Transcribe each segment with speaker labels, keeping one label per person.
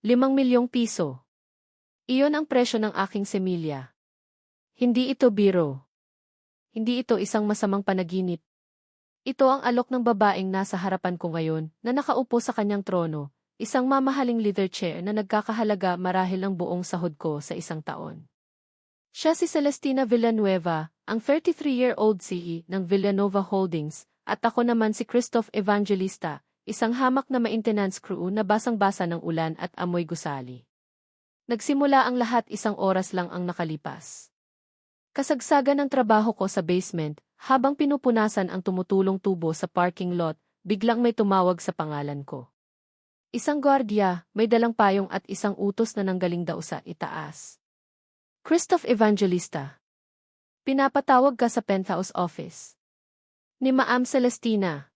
Speaker 1: ₱5,000,000. Iyon ang presyo ng aking semilya. Hindi ito biro. Hindi ito isang masamang panaginip. Ito ang alok ng babaeng nasa harapan ko ngayon na nakaupo sa kanyang trono, isang mamahaling leather chair na nagkakahalaga marahil ng buong sahod ko sa isang taon. Siya si Celestina Villanueva, ang 33-year-old CEO ng Villanova Holdings, at ako naman si Christoph Evangelista, isang hamak na maintenance crew na basang-basa ng ulan at amoy gusali. Nagsimula ang lahat 1 oras lang ang nakalipas. Kasagsagan ng trabaho ko sa basement, habang pinupunasan ang tumutulong tubo sa parking lot, biglang may tumawag sa pangalan ko. Isang gwardiya, may dalang payong at isang utos na nanggaling daw sa itaas. Christoph Evangelista. Pinapatawag ka sa penthouse office. Ni Ma'am Celestina.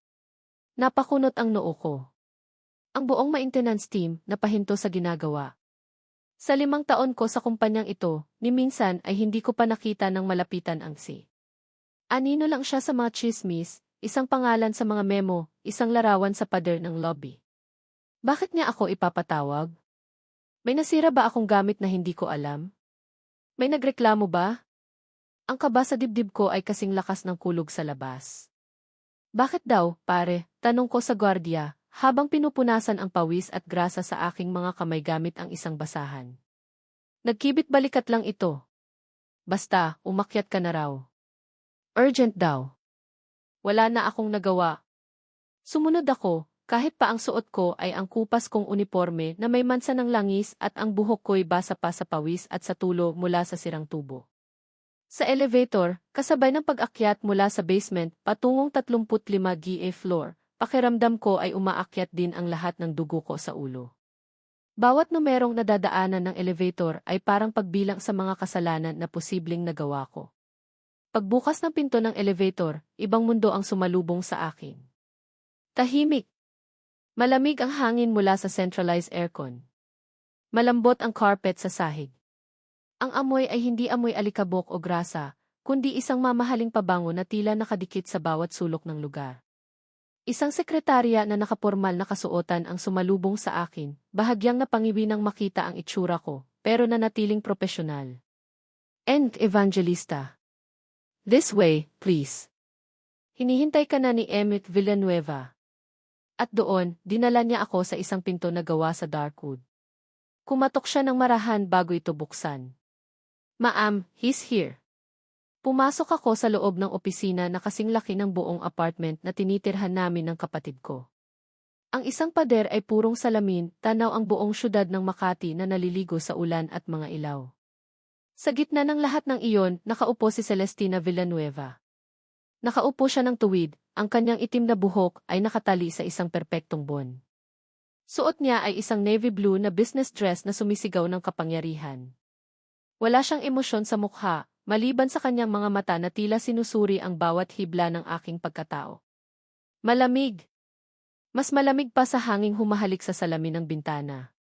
Speaker 1: Napakunot ang noo ko. Ang buong maintenance team napahinto sa ginagawa. Sa 5 taon ko sa kumpanyang ito, ni minsan ay hindi ko pa nakita ng malapitan ang si. Anino lang siya sa mga chismis, isang pangalan sa mga memo, isang larawan sa pader ng lobby. Bakit niya ako ipapatawag? May nasira ba akong gamit na hindi ko alam? May nagreklamo ba? Ang kaba sa dibdib ko ay kasing lakas ng kulog sa labas. Bakit daw, pare? Tanong ko sa gwardiya, habang pinupunasan ang pawis at grasa sa aking mga kamay gamit ang isang basahan. Nagkibit balikat lang ito. Basta, umakyat ka na raw. Urgent daw. Wala na akong nagawa. Sumunod ako, kahit pa ang suot ko ay ang kupas kong uniforme na may mansa ng langis at ang buhok ko'y basa pa sa pawis at sa tulo mula sa sirang tubo. Sa elevator, kasabay ng pag-akyat mula sa basement patungong 35 GA floor, pakiramdam ko ay umaakyat din ang lahat ng dugo ko sa ulo. Bawat numerong nadadaanan ng elevator ay parang pagbilang sa mga kasalanan na posibleng nagawa ko. Pagbukas ng pinto ng elevator, ibang mundo ang sumalubong sa akin. Tahimik. Malamig ang hangin mula sa centralized aircon. Malambot ang carpet sa sahig. Ang amoy ay hindi amoy alikabok o grasa, kundi isang mamahaling pabango na tila nakadikit sa bawat sulok ng lugar. Isang sekretarya na nakapormal na kasuotan ang sumalubong sa akin, bahagyang napangiwi nang makita ang itsura ko, pero nanatiling propesyonal. And Evangelista. This way, please. Hinihintay ka na ni Emmett Villanueva. At doon, dinala niya ako sa isang pinto na gawa sa dark wood. Kumatok siya ng marahan bago ito buksan. Ma'am, he's here. Pumasok ako sa loob ng opisina na kasing laki ng buong apartment na tinitirhan namin ng kapatid ko. Ang isang pader ay purong salamin, tanaw ang buong syudad ng Makati na naliligo sa ulan at mga ilaw. Sa gitna ng lahat ng iyon, nakaupo si Celestina Villanueva. Nakaupo siya ng tuwid, ang kanyang itim na buhok ay nakatali sa isang perpektong bon. Suot niya ay isang navy blue na business dress na sumisigaw ng kapangyarihan. Wala siyang emosyon sa mukha, maliban sa kanyang mga mata na tila sinusuri ang bawat hibla ng aking pagkatao. Malamig. Mas malamig pa sa hanging humahalik sa salamin ng bintana.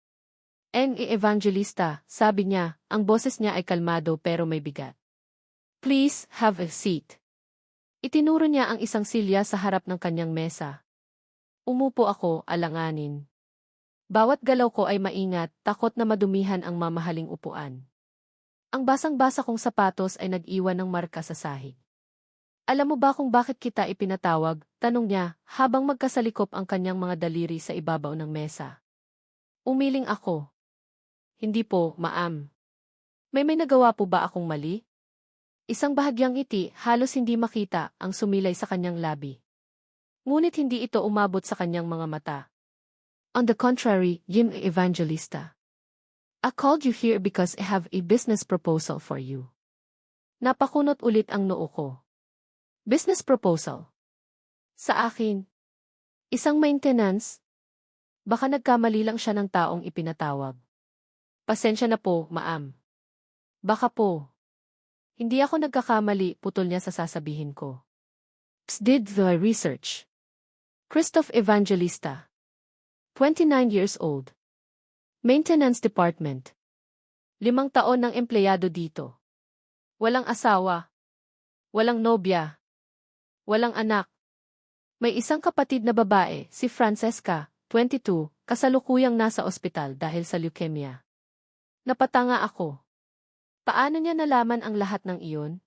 Speaker 1: Evangelista, sabi niya, ang boses niya ay kalmado pero may bigat. Please, have a seat. Itinuro niya ang isang silya sa harap ng kanyang mesa. Umupo ako, alanganin. Bawat galaw ko ay maingat, takot na madumihan ang mamahaling upuan. Ang basang-basa kong sapatos ay nag-iwan ng marka sa sahig. Alam mo ba kung bakit kita ipinatawag? Tanong niya, habang magkasalikop ang kanyang mga daliri sa ibabaw ng mesa. Umiling ako. Hindi po, ma'am. May nagawa po ba akong mali? Isang bahagyang ngiti, halos hindi makita, ang sumilay sa kanyang labi. Ngunit hindi ito umabot sa kanyang mga mata. On the contrary, Evangelista. I called you here because I have a business proposal for you. Napakunot ulit ang noo ko. Business proposal? Sa akin? Isang maintenance? Baka nagkamali lang siya ng taong ipinatawag. Pasensya na po, ma'am. Baka po. Hindi ako nagkakamali, putol niya sa sasabihin ko. Did the research. Christoph Evangelista. 29 years old. Maintenance Department. 5 taon ng empleyado dito. Walang asawa. Walang nobya. Walang anak. May isang kapatid na babae, si Francesca, 22, kasalukuyang nasa ospital dahil sa leukemia. Napatanga ako. Paano niya nalaman ang lahat ng iyon?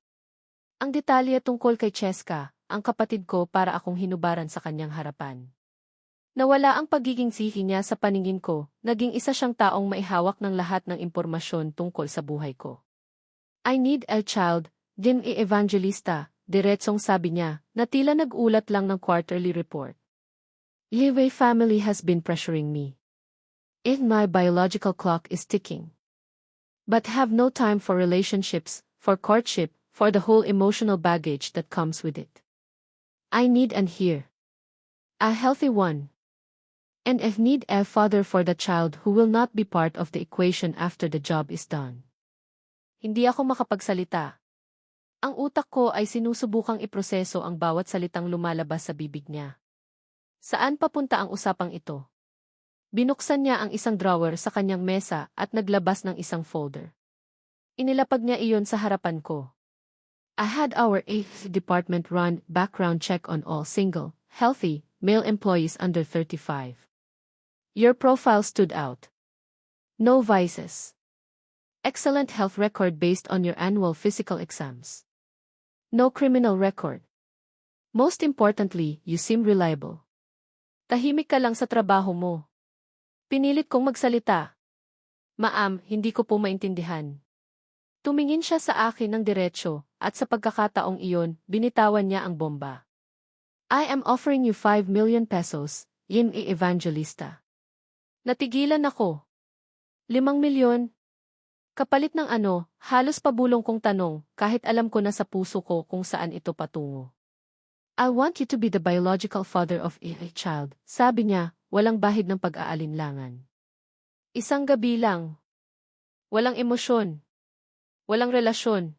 Speaker 1: Ang detalye tungkol kay Cheska, ang kapatid ko para akong hinubaran sa kanyang harapan. Nawala ang pagiging sihi niya sa paningin ko, naging isa siyang taong maihawak ng lahat ng impormasyon tungkol sa buhay ko. I need a child, Jim E. Evangelista, diretsong sabi niya, na tila nag-ulat lang ng quarterly report. Yeway family has been pressuring me. And my biological clock is ticking. But have no time for relationships, for courtship, for the whole emotional baggage that comes with it. I need and hear. A healthy one. And I need a father for the child who will not be part of the equation after the job is done. Hindi ako makapagsalita. Ang utak ko ay sinusubukang iproseso ang bawat salitang lumalabas sa bibig niya. Saan papunta ang usapang ito? Binuksan niya ang isang drawer sa kanyang mesa at naglabas ng isang folder. Inilapag niya iyon sa harapan ko. I had our 8th department run background check on all single, healthy, male employees under 35. Your profile stood out. No vices. Excellent health record based on your annual physical exams. No criminal record. Most importantly, you seem reliable. Tahimik ka lang sa trabaho mo. Pinilit kong magsalita. Ma'am, hindi ko po maintindihan. Tumingin siya sa akin ng diretsyo, at sa pagkakataong iyon, binitawan niya ang bomba. I am offering you 5 million pesos, Jim E. Evangelista. Natigilan ako. 5 milyon? Kapalit ng ano, halos pabulong kong tanong, kahit alam ko na sa puso ko kung saan ito patungo. I want you to be the biological father of a child, sabi niya, walang bahid ng pag-aalinlangan. Isang gabi lang. Walang emosyon. Walang relasyon.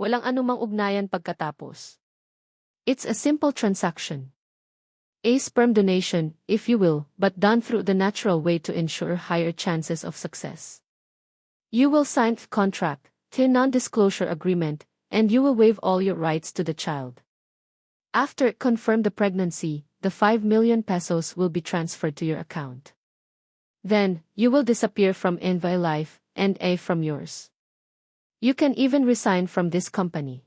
Speaker 1: Walang anumang ugnayan pagkatapos. It's a simple transaction. A sperm donation, if you will, but done through the natural way to ensure higher chances of success. You will sign the contract, the non-disclosure agreement, and you will waive all your rights to the child. After confirm the pregnancy, the 5 million pesos will be transferred to your account. Then, you will disappear from Envy Life, and A from yours. You can even resign from this company.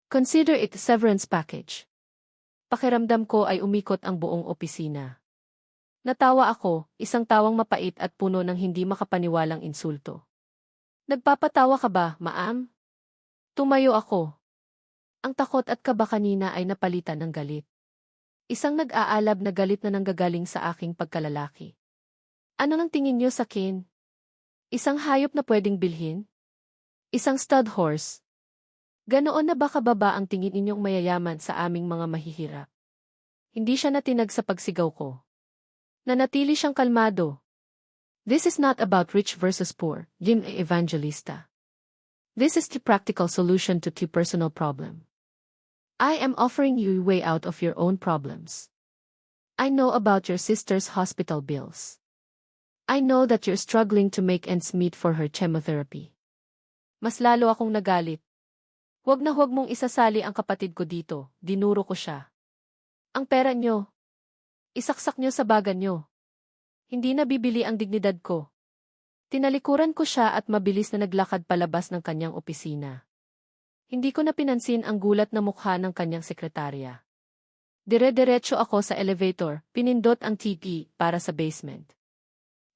Speaker 1: Consider it a severance package. Pakiramdam ko ay umikot ang buong opisina. Natawa ako, isang tawang mapait at puno ng hindi makapaniwalang insulto. Nagpapatawa ka ba, ma'am? Tumayo ako. Ang takot at kaba kanina ay napalitan ng galit. Isang nag-aalab na galit na nanggagaling sa aking pagkalalaki. Ano nang tingin niyo sa akin? Isang hayop na pwedeng bilhin? Isang stud horse? Ganoon na ba kababa ang tingin inyong mayayaman sa aming mga mahihirap? Hindi siya natinag sa pagsigaw ko. Nanatili siyang kalmado. This is not about rich versus poor, Jim E. Evangelista. This is the practical solution to the personal problem. I am offering you a way out of your own problems. I know about your sister's hospital bills. I know that you're struggling to make ends meet for her chemotherapy. Mas lalo akong nagalit. Huwag na huwag mong isasali ang kapatid ko dito, dinuro ko siya. Ang pera nyo. Isaksak nyo sa bagan nyo. Hindi na bibili ang dignidad ko. Tinalikuran ko siya at mabilis na naglakad palabas ng kanyang opisina. Hindi ko na pinansin ang gulat na mukha ng kanyang sekretarya. Dire-diretso ako sa elevator, pinindot ang TV para sa basement.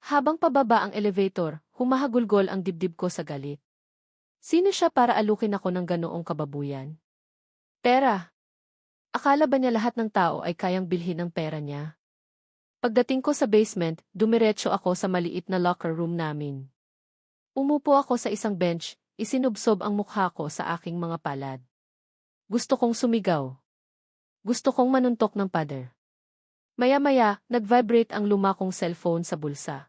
Speaker 1: Habang pababa ang elevator, humahagulgol ang dibdib ko sa galit. Sino siya para alukin ako ng ganoong kababuyan? Pera. Akala ba niya lahat ng tao ay kayang bilhin ang pera niya? Pagdating ko sa basement, dumiretso ako sa maliit na locker room namin. Umupo ako sa isang bench, isinubsob ang mukha ko sa aking mga palad. Gusto kong sumigaw. Gusto kong manuntok ng pader. Maya-maya, nag-vibrate ang luma kong cellphone sa bulsa.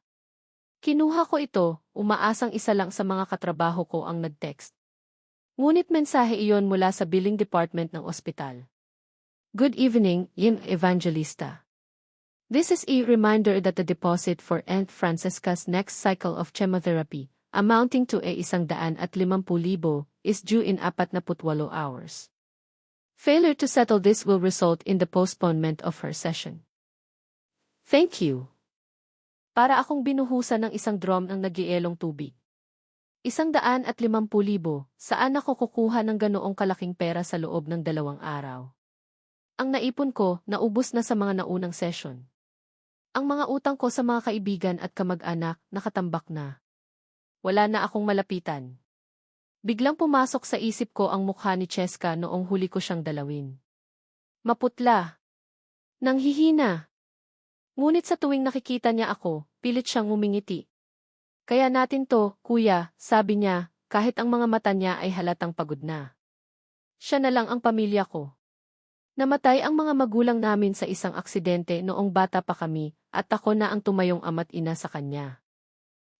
Speaker 1: Kinuha ko ito, umaasang isa lang sa mga katrabaho ko ang nag-text. Ngunit mensahe iyon mula sa billing department ng ospital. Good evening, Jim Evangelista. This is a reminder that the deposit for Aunt Francesca's next cycle of chemotherapy, amounting to 150,000, is due in 48 hours. Failure to settle this will result in the postponement of her session. Thank you. Para akong binuhusan ng isang drum ng nagielong tubig. 150,000, saan ako kukuha ng ganoong kalaking pera sa loob ng 2 araw? Ang naipon ko, naubos na sa mga naunang session. Ang mga utang ko sa mga kaibigan at kamag-anak, nakatambak na. Wala na akong malapitan. Biglang pumasok sa isip ko ang mukha ni Cheska noong huli ko siyang dalawin. Maputla. Nanghihina. Ngunit sa tuwing nakikita niya ako, pilit siyang ngumingiti. Kaya natin to, kuya, sabi niya, kahit ang mga mata niya ay halatang pagod na. Siya na lang ang pamilya ko. Namatay ang mga magulang namin sa isang aksidente noong bata pa kami, at ako na ang tumayong ama't ina sa kanya.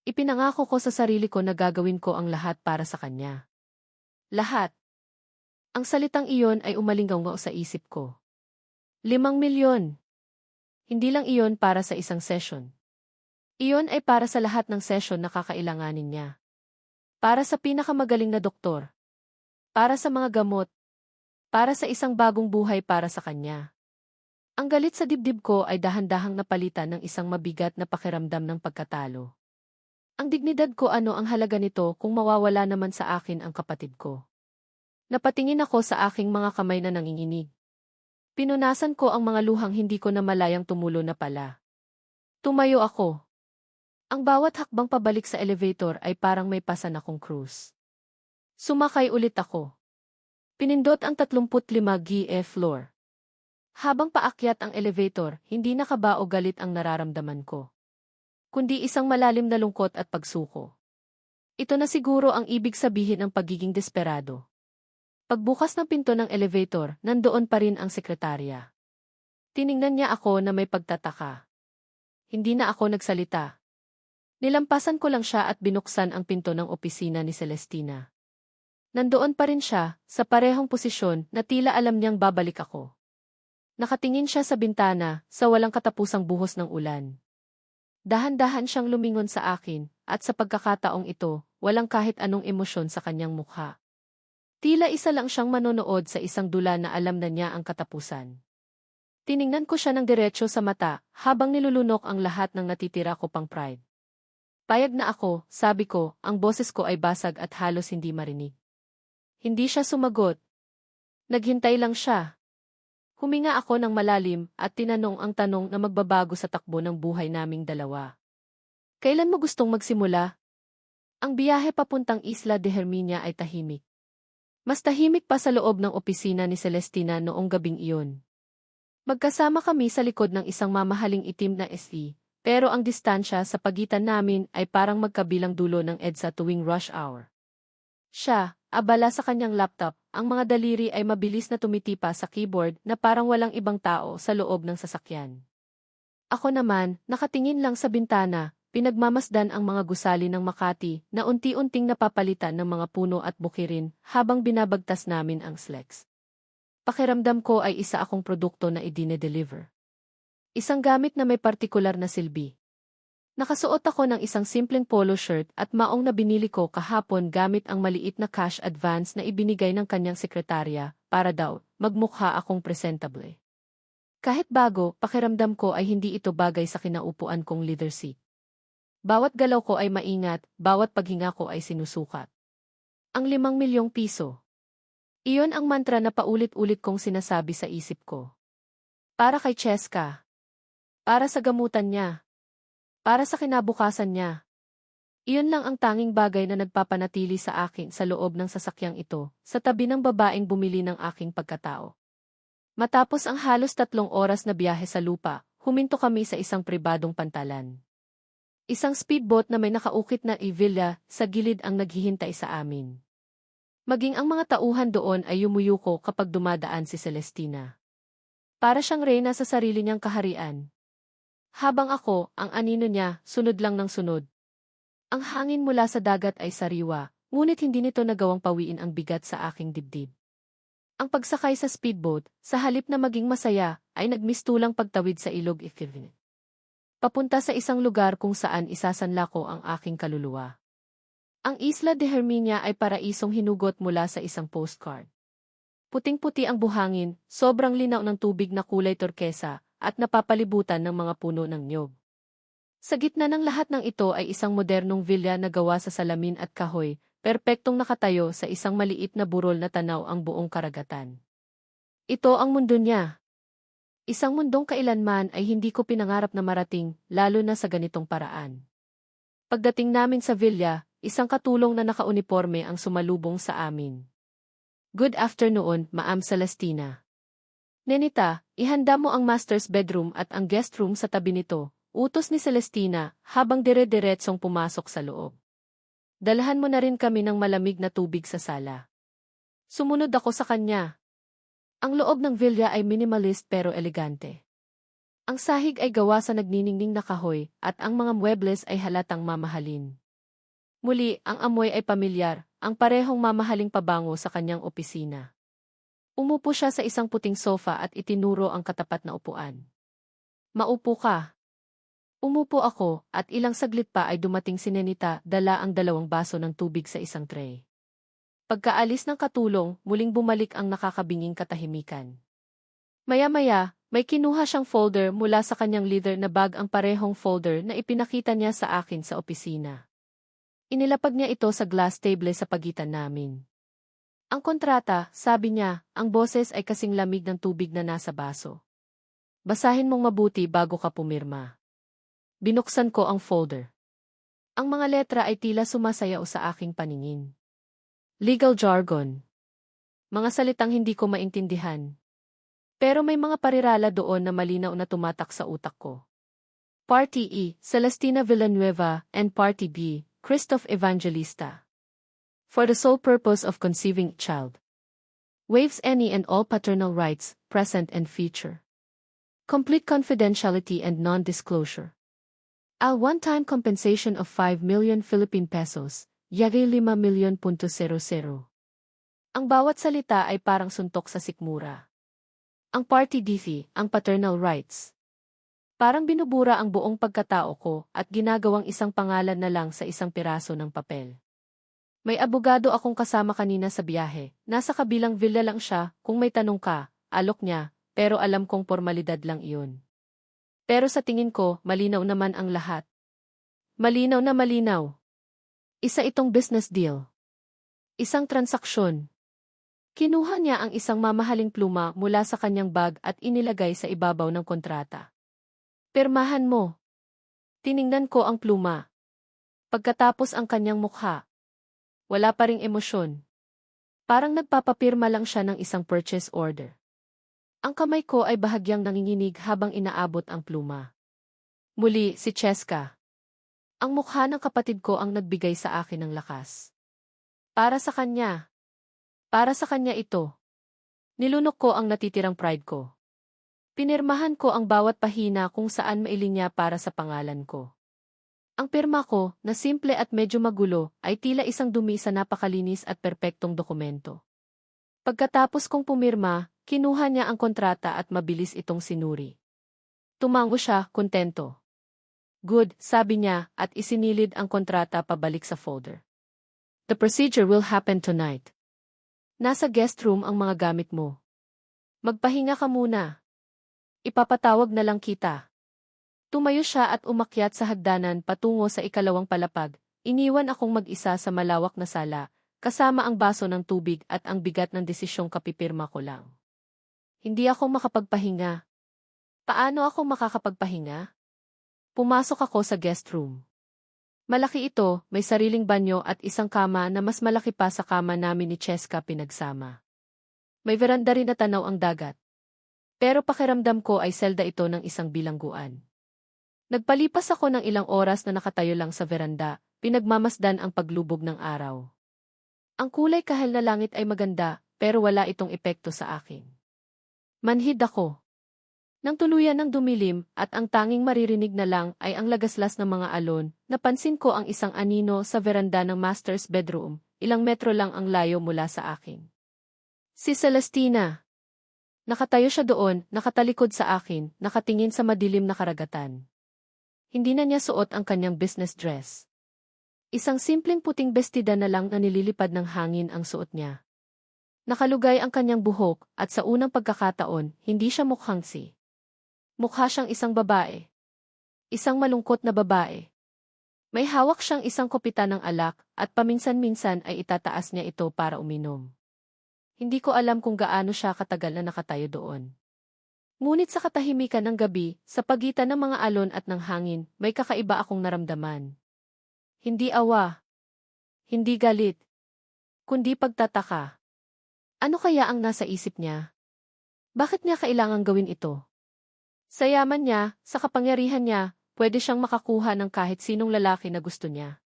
Speaker 1: Ipinangako ko sa sarili ko na gagawin ko ang lahat para sa kanya. Lahat. Ang salitang iyon ay umalingaw sa isip ko. 5 milyon. Hindi lang iyon para sa isang session. Iyon ay para sa lahat ng session na kakailanganin niya. Para sa pinakamagaling na doktor. Para sa mga gamot. Para sa isang bagong buhay para sa kanya. Ang galit sa dibdib ko ay dahan-dahang napalitan ng isang mabigat na pakiramdam ng pagkatalo. Ang dignidad ko, ano ang halaga nito kung mawawala naman sa akin ang kapatid ko? Napatingin ako sa aking mga kamay na nanginginig. Pinunasan ko ang mga luhang hindi ko na malayang tumulo na pala. Tumayo ako. Ang bawat hakbang pabalik sa elevator ay parang may pasan akong cruise. Sumakay ulit ako. Pinindot ang 35G floor. Habang paakyat ang elevator, hindi na kaba o galit ang nararamdaman ko, kundi isang malalim na lungkot at pagsuko. Ito na siguro ang ibig sabihin ng pagiging desperado. Pagbukas ng pinto ng elevator, nandoon pa rin ang sekretarya. Tiningnan niya ako na may pagtataka. Hindi na ako nagsalita. Nilampasan ko lang siya at binuksan ang pinto ng opisina ni Celestina. Nandoon pa rin siya, sa parehong posisyon na tila alam niyang babalik ako. Nakatingin siya sa bintana, sa walang katapusang buhos ng ulan. Dahan-dahan siyang lumingon sa akin, at sa pagkakataong ito, walang kahit anong emosyon sa kanyang mukha. Tila isa lang siyang manonood sa isang dula na alam na niya ang katapusan. Tiningnan ko siya ng diretso sa mata, habang nilulunok ang lahat ng natitira ko pang pride. Payag na ako, sabi ko, ang boses ko ay basag at halos hindi marinig. Hindi siya sumagot. Naghintay lang siya. Huminga ako ng malalim at tinanong ang tanong na magbabago sa takbo ng buhay naming dalawa. Kailan mo gustong magsimula? Ang biyahe papuntang Isla de Herminia ay tahimik. Mas tahimik pa sa loob ng opisina ni Celestina noong gabing iyon. Magkasama kami sa likod ng isang mamahaling itim na SE, pero ang distansya sa pagitan namin ay parang magkabilang dulo ng EDSA tuwing rush hour. Siya, abala sa kanyang laptop, ang mga daliri ay mabilis na tumitipa sa keyboard na parang walang ibang tao sa loob ng sasakyan. Ako naman, nakatingin lang sa bintana, pinagmamasdan ang mga gusali ng Makati na unti-unting napapalitan ng mga puno at bukirin habang binabagtas namin ang SLEX. Pakiramdam ko ay isa akong produkto na idine-deliver. Isang gamit na may partikular na silbi. Nakasuot ako ng isang simpleng polo shirt at maong na binili ko kahapon gamit ang maliit na cash advance na ibinigay ng kanyang sekretarya para daw magmukha akong presentable. Kahit bago, pakiramdam ko ay hindi ito bagay sa kinaupuan kong leather seat. Bawat galaw ko ay maingat, bawat paghinga ko ay sinusukat. Ang 5 milyong piso. Iyon ang mantra na paulit-ulit kong sinasabi sa isip ko. Para kay Cheska. Para sa gamutan niya. Para sa kinabukasan niya. Iyon lang ang tanging bagay na nagpapanatili sa akin sa loob ng sasakyang ito, sa tabi ng babaeng bumili ng aking pagkatao. Matapos ang halos 3 oras na biyahe sa lupa, huminto kami sa isang pribadong pantalan. Isang speedboat na may nakaukit na villa sa gilid ang naghihintay sa amin. Maging ang mga tauhan doon ay yumuyuko kapag dumadaan si Celestina. Para siyang reyna sa sarili niyang kaharian. Habang ako, ang anino niya, sunod lang ng sunod. Ang hangin mula sa dagat ay sariwa, ngunit hindi nito nagawang pawiin ang bigat sa aking dibdib. Ang pagsakay sa speedboat, sa halip na maging masaya, ay nagmistulang pagtawid sa ilog Ikivin. Papunta sa isang lugar kung saan isasanla ko ang aking kaluluwa. Ang Isla de Herminia ay paraisong hinugot mula sa isang postcard. Puting-puti ang buhangin, sobrang linaw ng tubig na kulay turkesa, at napapalibutan ng mga puno ng niyog. Sa gitna ng lahat ng ito ay isang modernong villa na gawa sa salamin at kahoy, perpektong nakatayo sa isang maliit na burol na tanaw ang buong karagatan. Ito ang mundo niya. Isang mundong kailanman ay hindi ko pinangarap na marating, lalo na sa ganitong paraan. Pagdating namin sa villa, isang katulong na nakauniporme ang sumalubong sa amin. Good afternoon, Ma'am Celestina. Nenita, ihanda mo ang master's bedroom at ang guest room sa tabi nito, utos ni Celestina habang dire-diretsong pumasok sa loob. Dalhan mo na rin kami ng malamig na tubig sa sala. Sumunod ako sa kanya. Ang loob ng villa ay minimalist pero elegante. Ang sahig ay gawa sa nagniningning na kahoy at ang mga muebles ay halatang mamahalin. Muli, ang amoy ay pamilyar, ang parehong mamahaling pabango sa kanyang opisina. Umupo siya sa isang puting sofa at itinuro ang katapat na upuan. Maupo ka. Umupo ako at ilang saglit pa ay dumating si Nenita dala ang 2 baso ng tubig sa isang tray. Pagkaalis ng katulong, muling bumalik ang nakakabinging katahimikan. Maya-maya, may kinuha siyang folder mula sa kanyang leather na bag ang parehong folder na ipinakita niya sa akin sa opisina. Inilapag niya ito sa glass table sa pagitan namin. Ang kontrata, sabi niya, ang boses ay kasing lamig ng tubig na nasa baso. Basahin mong mabuti bago ka pumirma. Binuksan ko ang folder. Ang mga letra ay tila sumasayaw sa aking paningin. Legal jargon. Mga salitang hindi ko maintindihan. Pero may mga parirala doon na malinaw na tumatak sa utak ko. Party E, Celestina Villanueva, and Party B, Christoph Evangelista. For the sole purpose of conceiving a child. Waives any and all paternal rights, present and future. Complete confidentiality and non-disclosure. A one-time compensation of 5 million Philippine pesos. Yagay 5 milyon.00. Ang bawat salita ay parang suntok sa sikmura. Ang party DC, ang paternal rights. Parang binubura ang buong pagkatao ko at ginagawang isang pangalan na lang sa isang piraso ng papel. May abogado akong kasama kanina sa biyahe. Nasa kabilang villa lang siya, kung may tanong ka, alok niya, pero alam kong formalidad lang iyon. Pero sa tingin ko, malinaw naman ang lahat. Malinaw na malinaw. Isa itong business deal. Isang transaksyon. Kinuha niya ang isang mamahaling pluma mula sa kanyang bag at inilagay sa ibabaw ng kontrata. Pirmahan mo. Tiningnan ko ang pluma. Pagkatapos ang kanyang mukha. Wala pa ring emosyon. Parang nagpapapirma lang siya ng isang purchase order. Ang kamay ko ay bahagyang nanginginig habang inaabot ang pluma. Muli, si Cheska. Ang mukha ng kapatid ko ang nagbigay sa akin ng lakas. Para sa kanya. Para sa kanya ito. Nilunok ko ang natitirang pride ko. Pinirmahan ko ang bawat pahina kung saan mailinya para sa pangalan ko. Ang pirma ko, na simple at medyo magulo, ay tila isang dumi sa napakalinis at perpektong dokumento. Pagkatapos kong pumirma, kinuha niya ang kontrata at mabilis itong sinuri. Tumango siya, kontento. Good, sabi niya, at isinilid ang kontrata pabalik sa folder. The procedure will happen tonight. Nasa guest room ang mga gamit mo. Magpahinga ka muna. Ipapatawag na lang kita. Tumayo siya at umakyat sa hagdanan patungo sa 2nd palapag. Iniwan akong mag-isa sa malawak na sala, kasama ang baso ng tubig at ang bigat ng desisyong kapipirma ko lang. Hindi ako makapagpahinga. Paano ako makakapagpahinga? Pumasok ako sa guest room. Malaki ito, may sariling banyo at isang kama na mas malaki pa sa kama namin ni Cheska pinagsama. May veranda rin na tanaw ang dagat. Pero pakiramdam ko ay selda ito ng isang bilangguan. Nagpalipas ako ng ilang oras na nakatayo lang sa veranda, pinagmamasdan ang paglubog ng araw. Ang kulay kahel na langit ay maganda, pero wala itong epekto sa akin. Manhid ako. Nang tuluyan ng dumilim at ang tanging maririnig na lang ay ang lagaslas ng mga alon, napansin ko ang isang anino sa veranda ng master's bedroom, ilang metro lang ang layo mula sa akin. Si Celestina. Nakatayo siya doon, nakatalikod sa akin, nakatingin sa madilim na karagatan. Hindi na niya suot ang kanyang business dress. Isang simpleng puting bestida na lang na nililipad ng hangin ang suot niya. Nakalugay ang kanyang buhok at sa unang pagkakataon, hindi siya mukhang si Mukha siyang isang babae. Isang malungkot na babae. May hawak siyang isang kopita ng alak at paminsan-minsan ay itataas niya ito para uminom. Hindi ko alam kung gaano siya katagal na nakatayo doon. Ngunit sa katahimikan ng gabi, sa pagitan ng mga alon at ng hangin, may kakaiba akong naramdaman. Hindi awa. Hindi galit. Kundi pagtataka. Ano kaya ang nasa isip niya? Bakit niya kailangang gawin ito? Sa yaman niya, sa kapangyarihan niya, pwede siyang makakuha ng kahit sinong lalaki na gusto niya.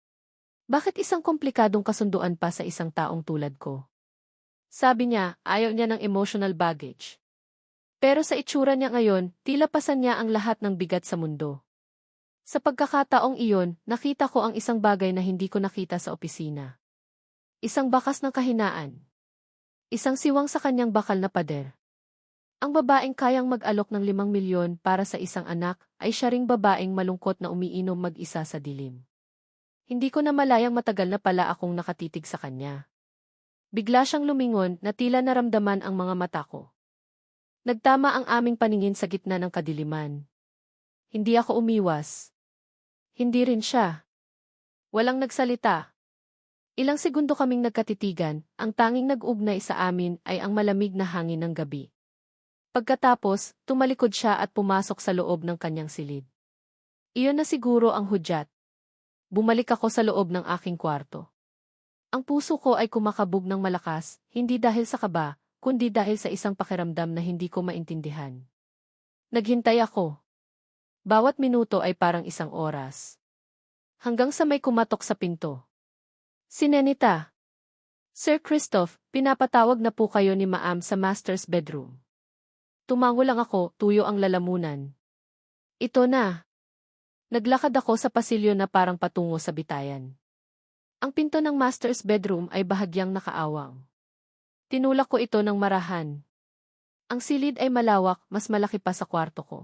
Speaker 1: Bakit isang komplikadong kasunduan pa sa isang taong tulad ko? Sabi niya, ayaw niya ng emotional baggage. Pero sa itsura niya ngayon, tila pasan niya ang lahat ng bigat sa mundo. Sa pagkakataong iyon, nakita ko ang isang bagay na hindi ko nakita sa opisina. Isang bakas ng kahinaan. Isang siwang sa kanyang bakal na pader. Ang babaeng kayang mag-alok ng 5 milyon para sa isang anak ay siya ring babaeng malungkot na umiinom mag-isa sa dilim. Hindi ko na malayang matagal na pala akong nakatitig sa kanya. Bigla siyang lumingon na tila naramdaman ang mga mata ko. Nagtama ang aming paningin sa gitna ng kadiliman. Hindi ako umiwas. Hindi rin siya. Walang nagsalita. Ilang segundo kaming nagkatitigan, ang tanging nag-ugnay sa amin ay ang malamig na hangin ng gabi. Pagkatapos, tumalikod siya at pumasok sa loob ng kanyang silid. Iyon na siguro ang hudyat. Bumalik ako sa loob ng aking kwarto. Ang puso ko ay kumakabog ng malakas, hindi dahil sa kaba, kundi dahil sa isang pakiramdam na hindi ko maintindihan. Naghintay ako. Bawat minuto ay parang isang oras. Hanggang sa may kumatok sa pinto. Si Nenita. Sir Christoph, pinapatawag na po kayo ni Maam sa master's bedroom. Tumango lang ako, tuyo ang lalamunan. Ito na. Naglakad ako sa pasilyo na parang patungo sa bitayan. Ang pinto ng master's bedroom ay bahagyang nakaawang. Tinulak ko ito ng marahan. Ang silid ay malawak, mas malaki pa sa kwarto ko.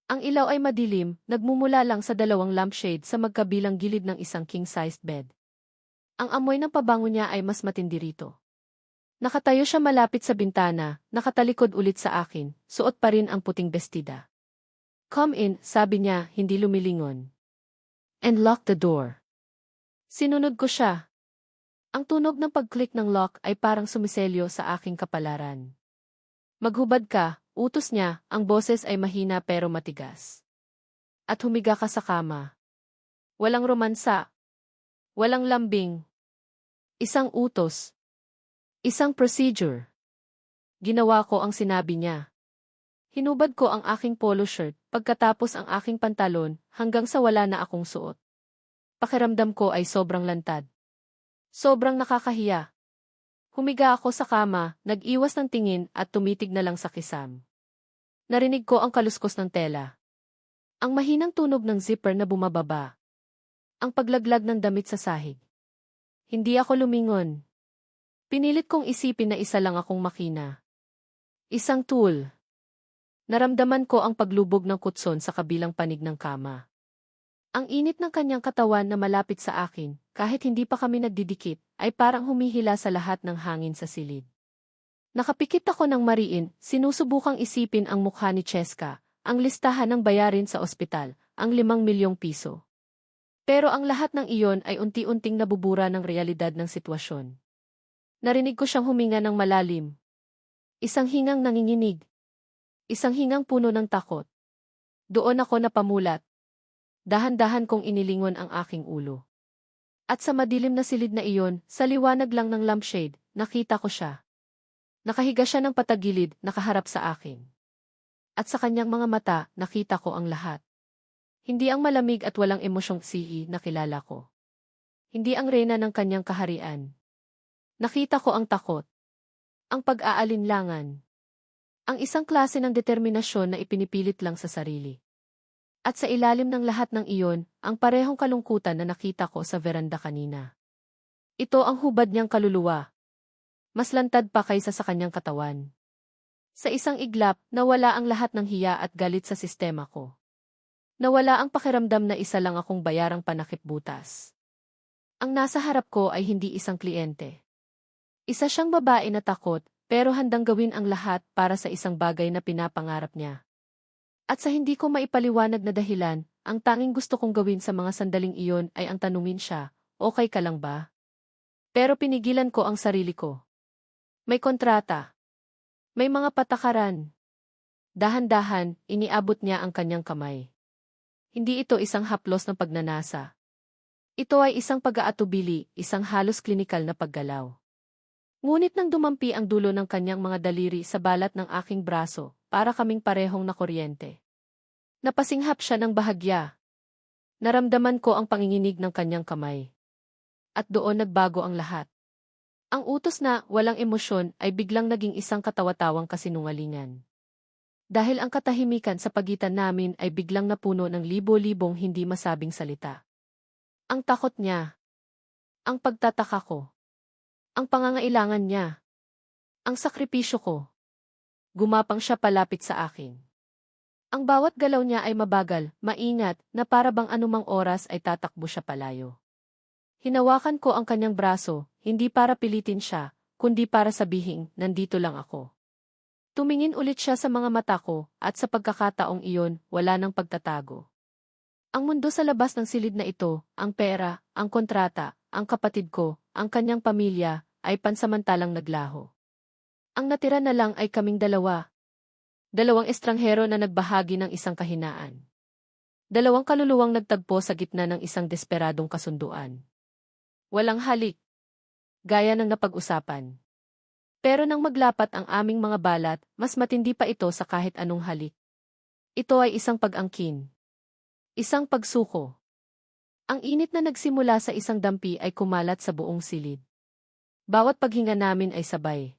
Speaker 1: Ang ilaw ay madilim, nagmumula lang sa 2 lampshade sa magkabilang gilid ng isang king-sized bed. Ang amoy ng pabango niya ay mas matindi rito. Nakatayo siya malapit sa bintana, nakatalikod ulit sa akin, suot pa rin ang puting bestida. Come in, sabi niya, hindi lumilingon. And lock the door. Sinunod ko siya. Ang tunog ng pag-click ng lock ay parang sumiselyo sa aking kapalaran. Maghubad ka, utos niya, ang boses ay mahina pero matigas. At humiga ka sa kama. Walang romansa. Walang lambing. Isang utos. Isang procedure. Ginawa ko ang sinabi niya. Hinubad ko ang aking polo shirt, pagkatapos ang aking pantalon, hanggang sa wala na akong suot. Pakiramdam ko ay sobrang lantad. Sobrang nakakahiya. Humiga ako sa kama, nag-iwas ng tingin at tumitig na lang sa kisam. Narinig ko ang kaluskos ng tela. Ang mahinang tunog ng zipper na bumababa. Ang paglaglag ng damit sa sahig. Hindi ako lumingon. Pinilit kong isipin na isa lang akong makina. Isang tool. Naramdaman ko ang paglubog ng kutson sa kabilang panig ng kama. Ang init ng kanyang katawan na malapit sa akin, kahit hindi pa kami nagdidikit, ay parang humihila sa lahat ng hangin sa silid. Nakapikit ako ng mariin, sinusubukang isipin ang mukha ni Cheska, ang listahan ng bayarin sa ospital, ang 5 milyong piso. Pero ang lahat ng iyon ay unti-unting nabubura ng realidad ng sitwasyon. Narinig ko siyang huminga ng malalim. Isang hingang nanginginig. Isang hingang puno ng takot. Doon ako napamulat. Dahan-dahan kong inilingon ang aking ulo. At sa madilim na silid na iyon, sa liwanag lang ng lampshade, nakita ko siya. Nakahiga siya ng patagilid, nakaharap sa akin. At sa kanyang mga mata, nakita ko ang lahat. Hindi ang malamig at walang emosyong sihi na kilala ko. Hindi ang reyna ng kanyang kaharian. Nakita ko ang takot. Ang pag-aalinlangan. Ang isang klase ng determinasyon na ipinipilit lang sa sarili. At sa ilalim ng lahat ng iyon, ang parehong kalungkutan na nakita ko sa veranda kanina. Ito ang hubad niyang kaluluwa. Mas lantad pa kaysa sa kanyang katawan. Sa isang iglap, nawala ang lahat ng hiya at galit sa sistema ko. Nawala ang pakiramdam na isa lang akong bayarang panakip-butas. Ang nasa harap ko ay hindi isang kliyente. Isa siyang babae na takot, pero handang gawin ang lahat para sa isang bagay na pinapangarap niya. At sa hindi ko maipaliwanag na dahilan, ang tanging gusto kong gawin sa mga sandaling iyon ay ang tanungin siya, okay ka lang ba? Pero pinigilan ko ang sarili ko. May kontrata. May mga patakaran. Dahan-dahan, iniabot niya ang kanyang kamay. Hindi ito isang haplos ng pagnanasa. Ito ay isang pag-aatubili, isang halos klinikal na paggalaw. Ngunit nang dumampi ang dulo ng kanyang mga daliri sa balat ng aking braso, para kaming parehong nakuryente. Napasinghap siya ng bahagya. Naramdaman ko ang panginginig ng kanyang kamay. At doon nagbago ang lahat. Ang utos na walang emosyon ay biglang naging isang katawa-tawang kasinungalingan. Dahil ang katahimikan sa pagitan namin ay biglang napuno ng libo-libong hindi masabing salita. Ang takot niya. Ang pagtataka ko. Ang pangangailangan niya. Ang sakripisyo ko. Gumapang siya palapit sa akin. Ang bawat galaw niya ay mabagal, maingat, na para bang anumang oras ay tatakbo siya palayo. Hinawakan ko ang kanyang braso, hindi para pilitin siya, kundi para sabihin, nandito lang ako. Tumingin ulit siya sa mga mata ko, at sa pagkakataong iyon, wala nang pagtatago. Ang mundo sa labas ng silid na ito, ang pera, ang kontrata, ang kapatid ko, ang kanyang pamilya, ay pansamantalang naglaho. Ang natira na lang ay kaming dalawa. Dalawang estranghero na nagbahagi ng isang kahinaan. Dalawang kaluluwang nagtagpo sa gitna ng isang desperadong kasunduan. Walang halik. Gaya ng napag-usapan. Pero nang maglapat ang aming mga balat, mas matindi pa ito sa kahit anong halik. Ito ay isang pag-angkin. Isang pagsuko. Ang init na nagsimula sa isang dampi ay kumalat sa buong silid. Bawat paghinga namin ay sabay.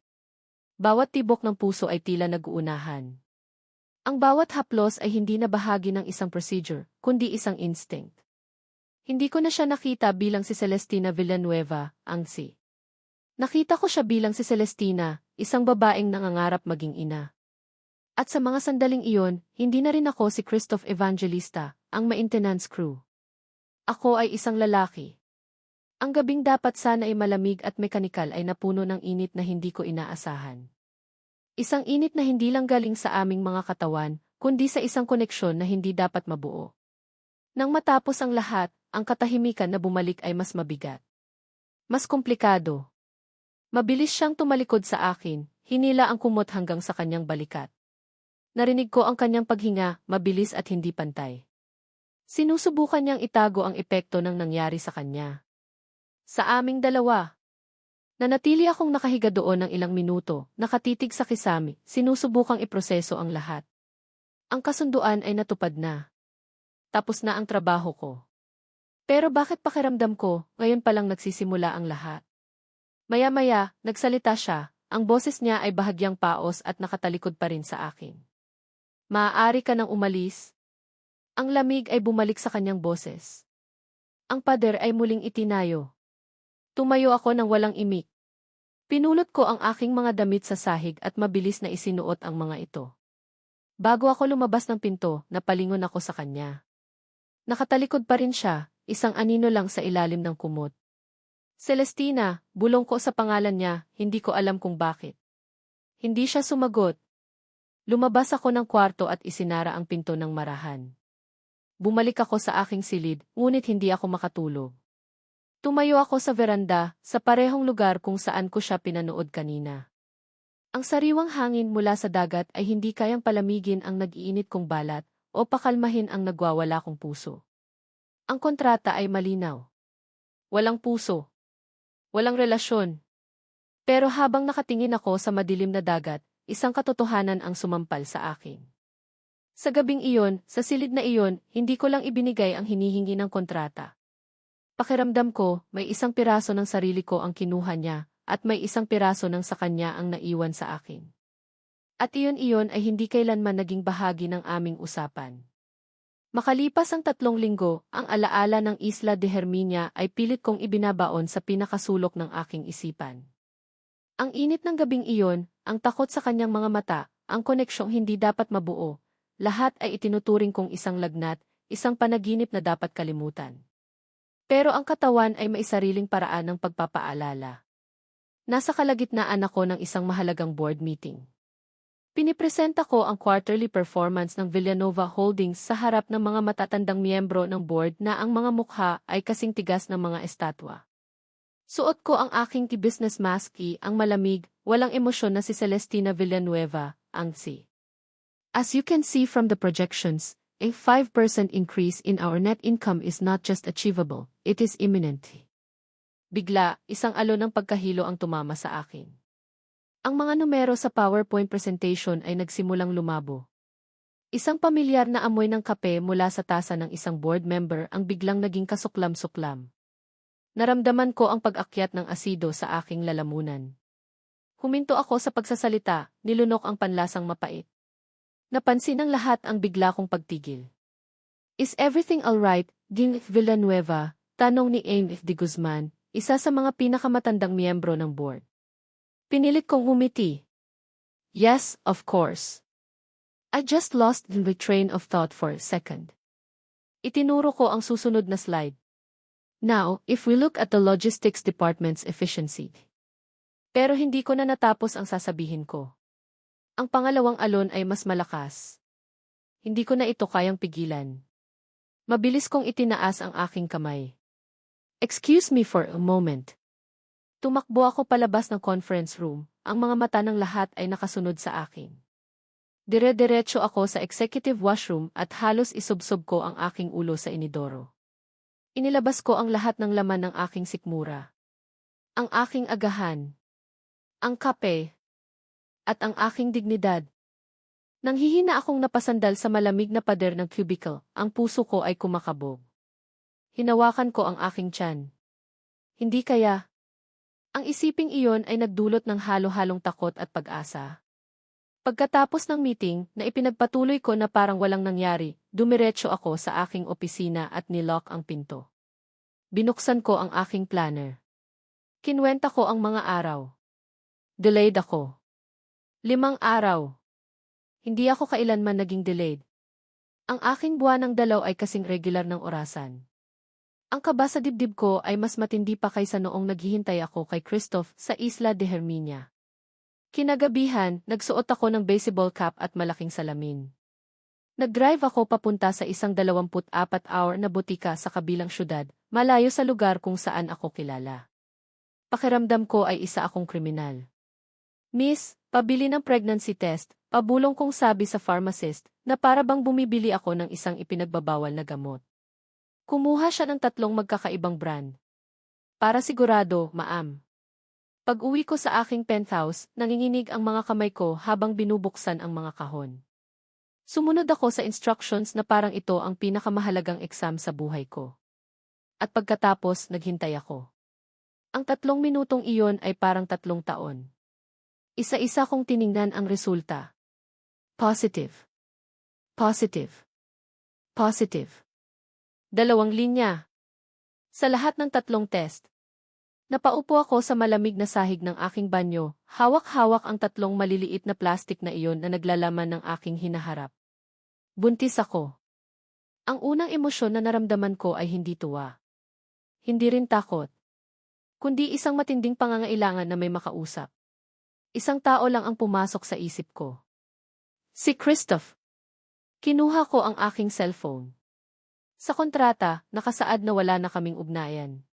Speaker 1: Bawat tibok ng puso ay tila nag-uunahan. Ang bawat haplos ay hindi na bahagi ng isang procedure, kundi isang instinct. Hindi ko na siya nakita bilang si Celestina Villanueva, ang si. Nakita ko siya bilang si Celestina, isang babaeng nangangarap maging ina. At sa mga sandaling iyon, hindi na rin ako si Christoph Evangelista, ang maintenance crew. Ako ay isang lalaki. Ang gabing dapat sana ay malamig at mekanikal ay napuno ng init na hindi ko inaasahan. Isang init na hindi lang galing sa aming mga katawan, kundi sa isang koneksyon na hindi dapat mabuo. Nang matapos ang lahat, ang katahimikan na bumalik ay mas mabigat. Mas komplikado. Mabilis siyang tumalikod sa akin, hinila ang kumot hanggang sa kanyang balikat. Narinig ko ang kanyang paghinga, mabilis at hindi pantay. Sinusubukan niyang itago ang epekto ng nangyari sa kanya. Sa aming dalawa. Nanatili akong nakahiga doon ng ilang minuto, nakatitig sa kisame, sinusubukang iproseso ang lahat. Ang kasunduan ay natupad na. Tapos na ang trabaho ko. Pero bakit pakiramdam ko, ngayon palang nagsisimula ang lahat? Maya-maya, nagsalita siya, ang boses niya ay bahagyang paos at nakatalikod pa rin sa akin. Maaari ka nang umalis? Ang lamig ay bumalik sa kanyang boses. Ang pader ay muling itinayo. Tumayo ako ng walang imik. Pinulot ko ang aking mga damit sa sahig at mabilis na isinuot ang mga ito. Bago ako lumabas ng pinto, napalingon ako sa kanya. Nakatalikod pa rin siya, isang anino lang sa ilalim ng kumot. Celestina, bulong ko sa pangalan niya, hindi ko alam kung bakit. Hindi siya sumagot. Lumabas ako ng kwarto at isinara ang pinto ng marahan. Bumalik ako sa aking silid, ngunit hindi ako makatulog. Tumayo ako sa veranda, sa parehong lugar kung saan ko siya pinanood kanina. Ang sariwang hangin mula sa dagat ay hindi kayang palamigin ang nag-iinit kong balat o pakalmahin ang nagwawala kong puso. Ang kontrata ay malinaw. Walang puso. Walang relasyon. Pero habang nakatingin ako sa madilim na dagat, isang katotohanan ang sumampal sa akin. Sa gabing iyon, sa silid na iyon, hindi ko lang ibinigay ang hinihingi ng kontrata. Pakiramdam ko, may isang piraso ng sarili ko ang kinuha niya, at may isang piraso ng sa kanya ang naiwan sa akin. At iyon ay hindi kailanman naging bahagi ng aming usapan. Makalipas ang 3 linggo, ang alaala ng Isla de Herminia ay pilit kong ibinabaon sa pinakasulok ng aking isipan. Ang init ng gabing iyon, ang takot sa kanyang mga mata, ang koneksyong hindi dapat mabuo, lahat ay itinuturing kong isang lagnat, isang panaginip na dapat kalimutan. Pero ang katawan ay may sariling paraan ng pagpapaalala. Nasa kalagitnaan ako ng isang mahalagang board meeting. Pinipresenta ko ang quarterly performance ng Villanova Holdings sa harap ng mga matatandang miyembro ng board na ang mga mukha ay kasing tigas ng mga estatwa. Suot ko ang aking business maski, ang malamig, walang emosyon na si Celestina Villanueva, ang si. As you can see from the projections, a 5% increase in our net income is not just achievable, it is imminent. Bigla, isang alon ng pagkahilo ang tumama sa akin. Ang mga numero sa PowerPoint presentation ay nagsimulang lumabo. Isang pamilyar na amoy ng kape mula sa tasa ng isang board member ang biglang naging kasuklam-suklam. Naramdaman ko ang pag-akyat ng asido sa aking lalamunan. Huminto ako sa pagsasalita, nilunok ang panlasang mapait. Napansin ng lahat ang bigla kong pagtigil. Is everything alright, Ding Villanueva? Tanong ni Aim de Guzman, isa sa mga pinakamatandang miyembro ng board. Pinilit kong humiti. Yes, of course. I just lost the train of thought for a second. Itinuro ko ang susunod na slide. Now, if we look at the logistics department's efficiency. Pero hindi ko na natapos ang sasabihin ko. Ang pangalawang alon ay mas malakas. Hindi ko na ito kayang pigilan. Mabilis kong itinaas ang aking kamay. Excuse me for a moment. Tumakbo ako palabas ng conference room, ang mga mata ng lahat ay nakasunod sa akin. Dire-diretso ako sa executive washroom at halos isubsob ko ang aking ulo sa inidoro. Inilabas ko ang lahat ng laman ng aking sikmura. Ang aking agahan. Ang kape. At ang aking dignidad. Nanghihina akong napasandal sa malamig na pader ng cubicle, ang puso ko ay kumakabog. Hinawakan ko ang aking tiyan. Hindi kaya. Ang isiping iyon ay nagdulot ng halo-halong takot at pag-asa. Pagkatapos ng meeting, na ipinagpatuloy ko na parang walang nangyari, dumiretso ako sa aking opisina at nilock ang pinto. Binuksan ko ang aking planner. Kinwenta ko ang mga araw. Delayed ako. 5 araw. Hindi ako kailanman naging delayed. Ang aking buwanang dalaw ay kasing regular ng orasan. Ang kaba sa dibdib ko ay mas matindi pa kaysa noong naghihintay ako kay Christoph sa Isla de Herminia. Kinagabihan, nagsuot ako ng baseball cap at malaking salamin. Nag-drive ako papunta sa isang 24-hour na butika sa kabilang syudad, malayo sa lugar kung saan ako kilala. Pakiramdam ko ay isa akong kriminal. Miss, pabili ng pregnancy test, pabulong kong sabi sa pharmacist na para bang bumibili ako ng isang ipinagbabawal na gamot. Kumuha siya ng 3 magkakaibang brand. Para sigurado, ma'am. Pag-uwi ko sa aking penthouse, nanginginig ang mga kamay ko habang binubuksan ang mga kahon. Sumunod ako sa instructions na parang ito ang pinakamahalagang exam sa buhay ko. At pagkatapos, naghintay ako. Ang 3 minutong iyon ay parang 3 taon. Isa-isa kong tiningnan ang resulta. Positive. Positive. Positive. 2 linya. Sa lahat ng 3 test. Napaupo ako sa malamig na sahig ng aking banyo, hawak-hawak ang 3 maliliit na plastik na iyon na naglalaman ng aking hinaharap. Buntis ako. Ang unang emosyon na naramdaman ko ay hindi tuwa. Hindi rin takot. Kundi isang matinding pangangailangan na may makausap. Isang tao lang ang pumasok sa isip ko. Si Christoph. Kinuha ko ang aking cellphone. Sa kontrata, nakasaad na wala na kaming ugnayan.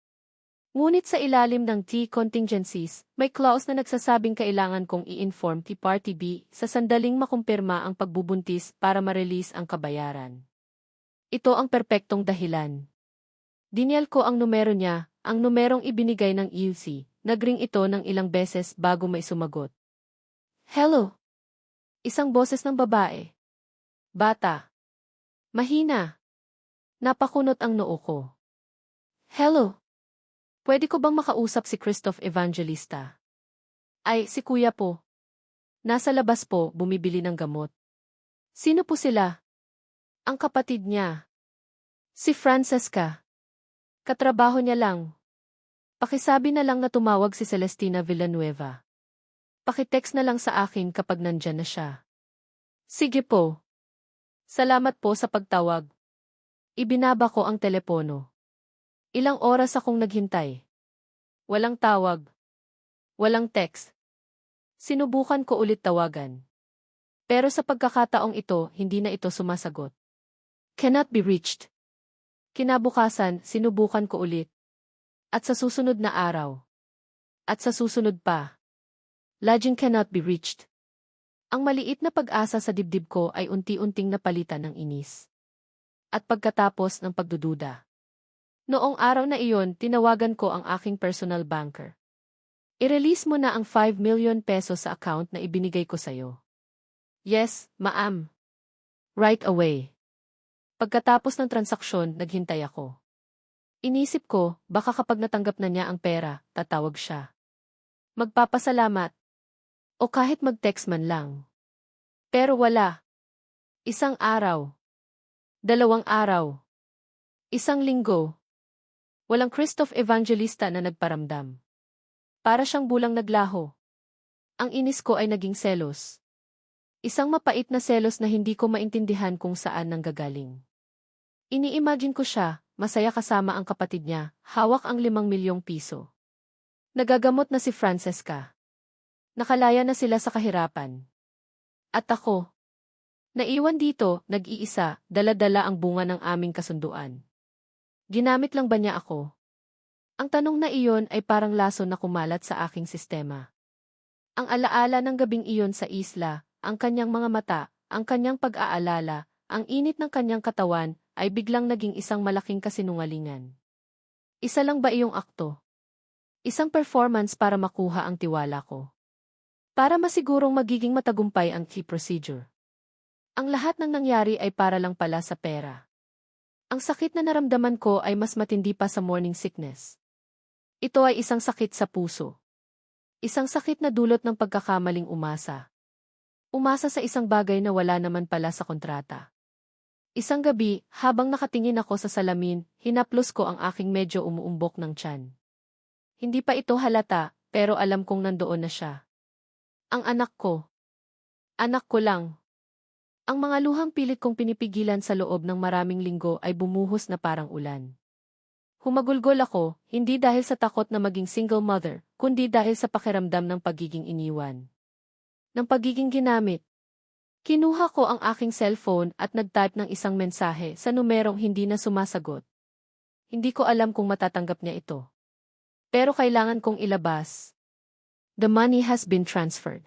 Speaker 1: Ngunit sa ilalim ng T contingencies, may clause na nagsasabing kailangan kong i-inform T Party B sa sandaling makumpirma ang pagbubuntis para ma-release ang kabayaran. Ito ang perpektong dahilan. Dinyal ko ang numero niya, ang numerong ibinigay ng EUC, nagring ito ng ilang beses bago may sumagot. Hello? Isang boses ng babae. Bata. Mahina. Napakunot ang noo ko. Hello? Pwede ko bang makausap si Christoph Evangelista? Ay, si kuya po. Nasa labas po, bumibili ng gamot. Sino po sila? Ang kapatid niya. Si Francesca. Katrabaho niya lang. Pakisabi na lang na tumawag si Celestina Villanueva. Pakitext na lang sa akin kapag nandyan na siya. Sige po. Salamat po sa pagtawag. Ibinaba ko ang telepono. Ilang oras akong naghintay. Walang tawag. Walang text. Sinubukan ko ulit tawagan. Pero sa pagkakataong ito, hindi na ito sumasagot. Cannot be reached. Kinabukasan, sinubukan ko ulit. At sa susunod na araw. At sa susunod pa. Laging cannot be reached. Ang maliit na pag-asa sa dibdib ko ay unti-unting napalitan ng inis. At pagkatapos ng pagdududa. Noong araw na iyon, tinawagan ko ang aking personal banker. I-release mo na ang 5 million pesos sa account na ibinigay ko sa'yo. Yes, ma'am. Right away. Pagkatapos ng transaksyon, naghintay ako. Inisip ko, baka kapag natanggap na niya ang pera, tatawag siya. Magpapasalamat. O kahit mag-text man lang. Pero wala. Isang araw. 2 araw. Isang linggo. Walang Christoph Evangelista na nagparamdam. Para siyang bulang naglaho. Ang inis ko ay naging selos. Isang mapait na selos na hindi ko maintindihan kung saan nanggagaling. Ini-imagine ko siya, masaya kasama ang kapatid niya, hawak ang 5 milyong piso. Nagagamot na si Francesca. Nakalaya na sila sa kahirapan. At ako. Naiwan dito, nag-iisa, dala-dala ang bunga ng aming kasunduan. Ginamit lang ba niya ako? Ang tanong na iyon ay parang laso na kumalat sa aking sistema. Ang alaala ng gabing iyon sa isla, ang kanyang mga mata, ang kanyang pag-aalala, ang init ng kanyang katawan, ay biglang naging isang malaking kasinungalingan. Isa lang ba iyong akto? Isang performance para makuha ang tiwala ko. Para masigurong magiging matagumpay ang key procedure. Ang lahat ng nangyari ay para lang pala sa pera. Ang sakit na naramdaman ko ay mas matindi pa sa morning sickness. Ito ay isang sakit sa puso. Isang sakit na dulot ng pagkakamaling umasa. Umasa sa isang bagay na wala naman pala sa kontrata. Isang gabi, habang nakatingin ako sa salamin, hinaplos ko ang aking medyo umuumbok ng tiyan. Hindi pa ito halata, pero alam kong nandoon na siya. Ang anak ko. Anak ko lang. Ang mga luhang pilit kong pinipigilan sa loob ng maraming linggo ay bumuhos na parang ulan. Humagulgol ako, hindi dahil sa takot na maging single mother, kundi dahil sa pakiramdam ng pagiging iniwan. Ng pagiging ginamit. Kinuha ko ang aking cellphone at nag-type ng isang mensahe sa numerong hindi na sumasagot. Hindi ko alam kung matatanggap niya ito. Pero kailangan kong ilabas. The money has been transferred.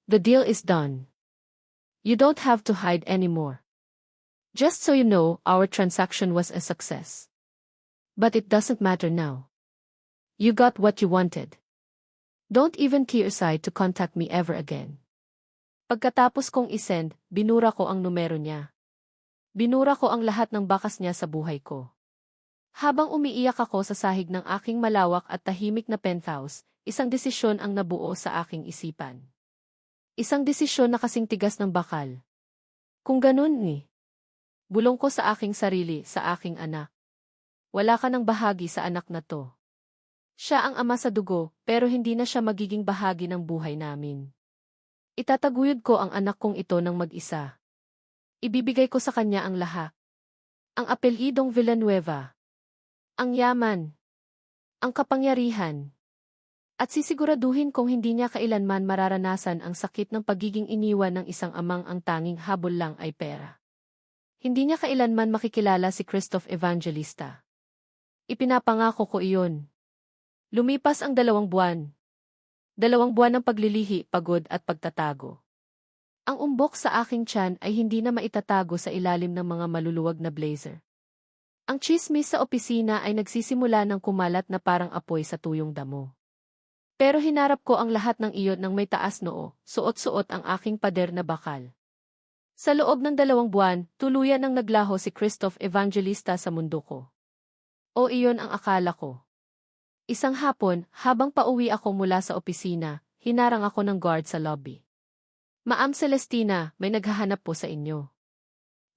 Speaker 1: The deal is done. You don't have to hide anymore. Just so you know, our transaction was a success. But it doesn't matter now. You got what you wanted. Don't even tear aside to contact me ever again. Pagkatapos kong isend, binura ko ang numero niya. Binura ko ang lahat ng bakas niya sa buhay ko. Habang umiiyak ako sa sahig ng aking malawak at tahimik na penthouse, isang desisyon ang nabuo sa aking isipan. Isang desisyon na kasing tigas ng bakal. Kung ganun ni, bulong ko sa aking sarili, sa aking anak. Wala ka ng bahagi sa anak na to. Siya ang ama sa dugo, pero hindi na siya magiging bahagi ng buhay namin. Itataguyod ko ang anak kong ito ng mag-isa. Ibibigay ko sa kanya ang lahat. Ang apelyidong Villanueva. Ang yaman. Ang kapangyarihan. At sisiguraduhin kong hindi niya kailanman mararanasan ang sakit ng pagiging iniwan ng isang amang ang tanging habol lang ay pera. Hindi niya kailanman makikilala si Christoph Evangelista. Ipinapangako ko iyon. Lumipas ang 2 buwan. 2 buwan ng paglilihi, pagod at pagtatago. Ang umbok sa aking tiyan ay hindi na maitatago sa ilalim ng mga maluluwag na blazer. Ang tsismis sa opisina ay nagsisimula ng kumalat na parang apoy sa tuyong damo. Pero hinarap ko ang lahat ng iyon ng may taas noo, suot-suot ang aking pader na bakal. Sa loob ng 2 buwan, tuluyan ang naglaho si Christoph Evangelista sa mundo ko. O iyon ang akala ko. Isang hapon, habang pauwi ako mula sa opisina, hinarang ako ng guard sa lobby. Ma'am Celestina, may naghahanap po sa inyo.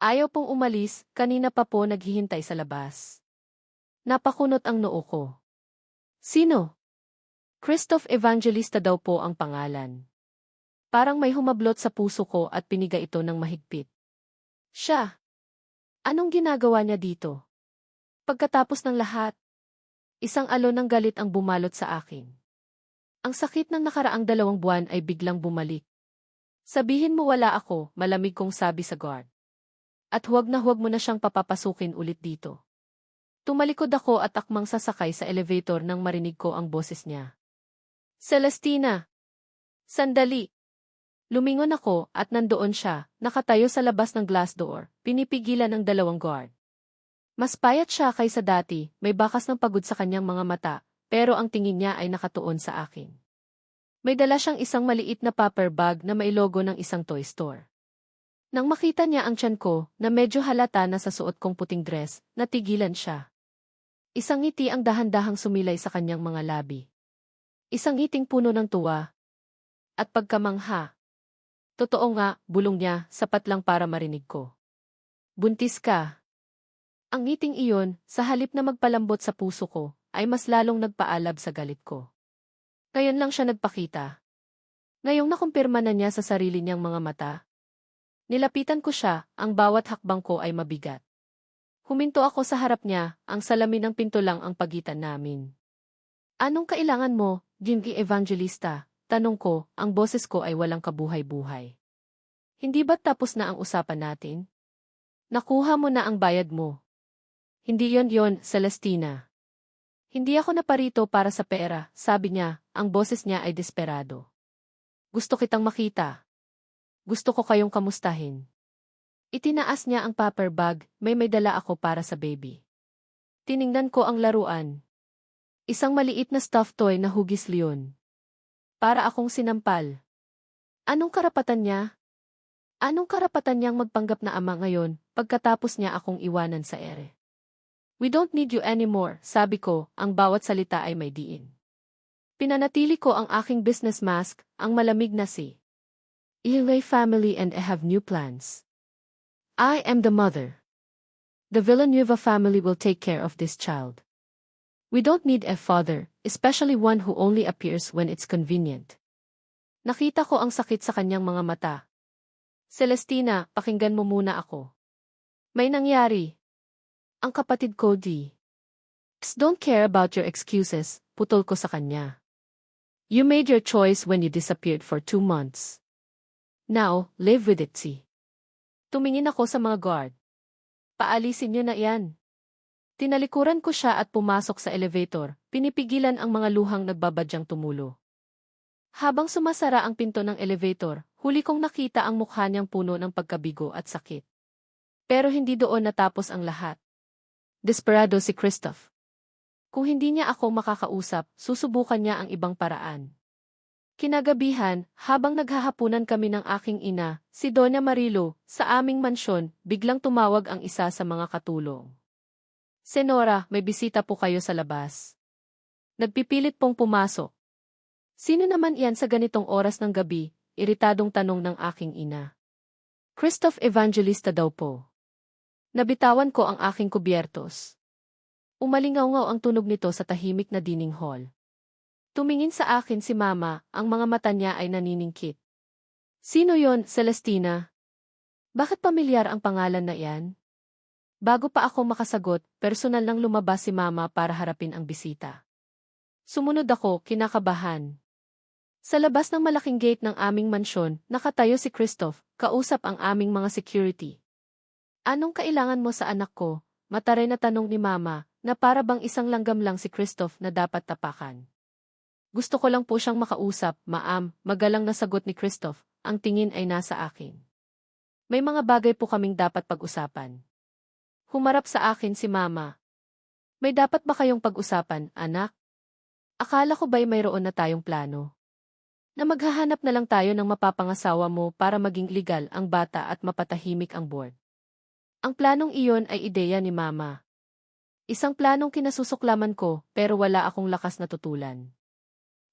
Speaker 1: Ayaw pong umalis, kanina pa po naghihintay sa labas. Napakunot ang noo ko. Sino? Christoph Evangelista daw po ang pangalan. Parang may humablot sa puso ko at piniga ito ng mahigpit. Siya. Anong ginagawa niya dito? Pagkatapos ng lahat, isang alon ng galit ang bumalot sa akin. Ang sakit ng nakaraang 2 buwan ay biglang bumalik. Sabihin mo wala ako, malamig kong sabi sa guard. At huwag mo na siyang papapasukin ulit dito. Tumalikod ako at akmang sasakay sa elevator nang marinig ko ang boses niya. Celestina! Sandali! Lumingon ako at nandoon siya, nakatayo sa labas ng glass door, pinipigilan ng dalawang guard. Mas payat siya kaysa dati, may bakas ng pagod sa kanyang mga mata, pero ang tingin niya ay nakatuon sa akin. May dala siyang isang maliit na paper bag na may logo ng isang toy store. Nang makita niya ang tiyan ko, na medyo halata na sa suot kong puting dress, natigilan siya. Isang ngiti ang dahan-dahang sumilay sa kanyang mga labi. Isang ngiting puno ng tuwa. At pagkamangha. Totoo nga, bulong niya, sapat lang para marinig ko. Buntis ka. Ang ngiting iyon, sa halip na magpalambot sa puso ko, ay mas lalong nagpaalab sa galit ko. Ngayon lang siya nagpakita. Ngayong nakumpirma na niya sa sarili niyang mga mata. Nilapitan ko siya, ang bawat hakbang ko ay mabigat. Huminto ako sa harap niya, ang salamin ng pinto lang ang pagitan namin. Anong kailangan mo, Jimmy Evangelista? Tanong ko, ang boses ko ay walang kabuhay-buhay. Hindi ba't tapos na ang usapan natin? Nakuha mo na ang bayad mo. Hindi yon, Celestina. Hindi ako naparito para sa pera, sabi niya, ang boses niya ay desperado. Gusto kitang makita. Gusto ko kayong kamustahin. Itinaas niya ang paper bag, may dala ako para sa baby. Tiningnan ko ang laruan. Isang maliit na stuffed toy na hugis leon. Para akong sinampal. Anong karapatan niya? Anong karapatan niyang magpanggap na ama ngayon, pagkatapos niya akong iwanan sa ere? We don't need you anymore, sabi ko, ang bawat salita ay may diin. Pinanatili ko ang aking business mask, ang malamig na si Ilay family and I have new plans. I am the mother. The Villanueva family will take care of this child. We don't need a father, especially one who only appears when it's convenient. Nakita ko ang sakit sa kanyang mga mata. Celestina, pakinggan mo muna ako. May nangyari. Ang kapatid ko don't care about your excuses, putol ko sa kanya. You made your choice when you disappeared for 2 months. Now, live with it, see. Tumingin ako sa mga guard. Paalisin niyo na yan. Tinalikuran ko siya at pumasok sa elevator, pinipigilan ang mga luhang nagbabadyang tumulo. Habang sumasara ang pinto ng elevator, huli kong nakita ang mukha niyang puno ng pagkabigo at sakit. Pero hindi doon natapos ang lahat. Desperado si Christoph. Kung hindi niya ako makakausap, susubukan niya ang ibang paraan. Kinagabihan, habang naghahapunan kami ng aking ina, si Doña Marilo, sa aming mansyon, biglang tumawag ang isa sa mga katulong. Senora, may bisita po kayo sa labas. Nagpipilit pong pumasok. Sino naman iyan sa ganitong oras ng gabi? Iritadong tanong ng aking ina. Christoph Evangelista daw po. Nabitawan ko ang aking kubyertos. Umalingaw-ngaw ang tunog nito sa tahimik na dining hall. Tumingin sa akin si Mama, ang mga mata niya ay naniningkit. Sino yon, Celestina? Bakit pamilyar ang pangalan na iyan? Bago pa ako makasagot, personal nang lumabas si Mama para harapin ang bisita. Sumunod ako, kinakabahan. Sa labas ng malaking gate ng aming mansyon, nakatayo si Christoph, kausap ang aming mga security. Anong kailangan mo sa anak ko? Mataray na tanong ni Mama, na para bang isang langgam lang si Christoph na dapat tapakan. Gusto ko lang po siyang makausap, Ma'am, magalang na sagot ni Christoph, ang tingin ay nasa akin. May mga bagay po kaming dapat pag-usapan. Humarap sa akin si Mama. May dapat ba kayong pag-usapan, anak? Akala ko ba'y mayroon na tayong plano? Na maghahanap na lang tayo ng mapapangasawa mo para maging legal ang bata at mapatahimik ang board. Ang planong iyon ay ideya ni Mama. Isang planong kinasusuklaman ko, pero wala akong lakas na tutulan.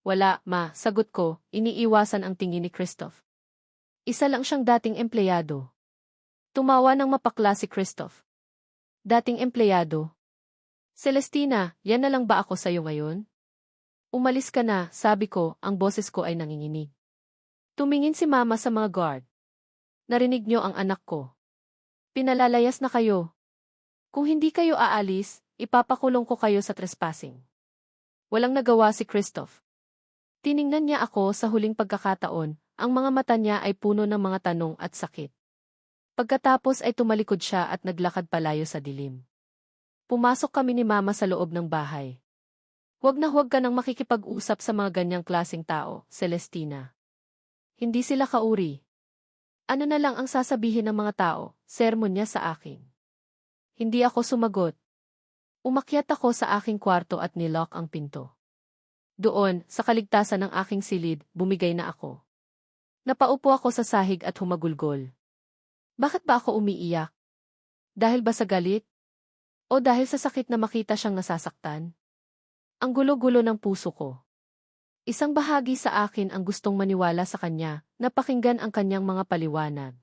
Speaker 1: Wala, Ma, sagot ko, iniiwasan ang tingin ni Christoph. Isa lang siyang dating empleyado. Tumawa ng mapakla si Christoph. Dating empleyado. Celestina, yan na lang ba ako sa'yo ngayon? Umalis ka na, sabi ko, ang boses ko ay nanginginig. Tumingin si Mama sa mga guard. Narinig niyo ang anak ko. Pinalalayas na kayo. Kung hindi kayo aalis, ipapakulong ko kayo sa trespassing. Walang nagawa si Christoph. Tiningnan niya ako sa huling pagkakataon, ang mga mata niya ay puno ng mga tanong at sakit. Pagkatapos ay tumalikod siya at naglakad palayo sa dilim. Pumasok kami ni Mama sa loob ng bahay. Huwag na huwag ka nang makikipag-usap sa mga ganyang klaseng tao, Celestina. Hindi sila kauri. Ano na lang ang sasabihin ng mga tao, sermon niya sa akin. Hindi ako sumagot. Umakyat ako sa aking kwarto at nilock ang pinto. Doon, sa kaligtasan ng aking silid, bumigay na ako. Napaupo ako sa sahig at humagulgol. Bakit ba ako umiiyak? Dahil ba sa galit? O dahil sa sakit na makita siyang nasasaktan? Ang gulo-gulo ng puso ko. Isang bahagi sa akin ang gustong maniwala sa kanya, na pakinggan ang kanyang mga paliwanag.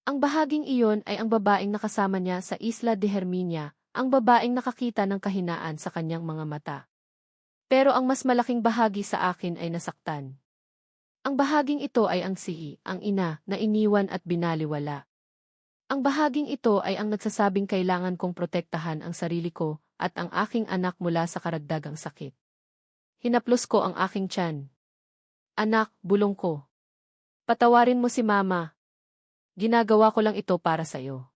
Speaker 1: Ang bahaging iyon ay ang babaeng nakasama niya sa Isla de Herminia, ang babaeng nakakita ng kahinaan sa kanyang mga mata. Pero ang mas malaking bahagi sa akin ay nasaktan. Ang bahaging ito ay ang sihi, ang ina, na iniwan at binaliwala. Ang bahaging ito ay ang nagsasabing kailangan kong protektahan ang sarili ko at ang aking anak mula sa karagdagang sakit. Hinaplos ko ang aking tiyan. Anak, bulong ko. Patawarin mo si Mama. Ginagawa ko lang ito para sa'yo.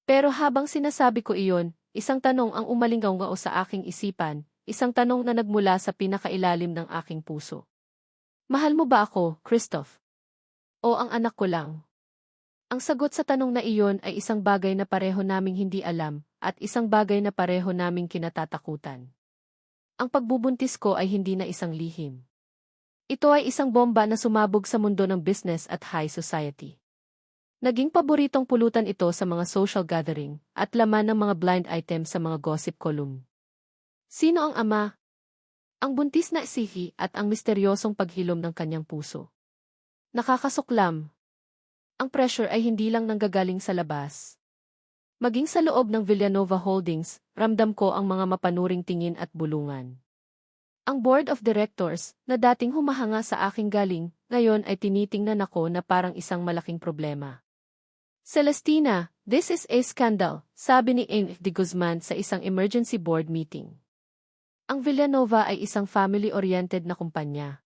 Speaker 1: Pero habang sinasabi ko iyon, isang tanong ang umalingaw-ngao sa aking isipan, isang tanong na nagmula sa pinakailalim ng aking puso. Mahal mo ba ako, Christoph? O ang anak ko lang? Ang sagot sa tanong na iyon ay isang bagay na pareho naming hindi alam, at isang bagay na pareho naming kinatatakutan. Ang pagbubuntis ko ay hindi na isang lihim. Ito ay isang bomba na sumabog sa mundo ng business at high society. Naging paboritong pulutan ito sa mga social gathering, at laman ng mga blind items sa mga gossip column. Sino ang ama? Ang buntis na sihi at ang misteryosong paghilom ng kanyang puso. Nakakasuklam. Ang pressure ay hindi lang nanggagaling sa labas. Maging sa loob ng Villanova Holdings, ramdam ko ang mga mapanuring tingin at bulungan. Ang board of directors, na dating humahanga sa aking galing, ngayon ay tinitingnan ako na parang isang malaking problema. Celestina, this is a scandal, sabi ni Eng de Guzman sa isang emergency board meeting. Ang Villanova ay isang family-oriented na kumpanya.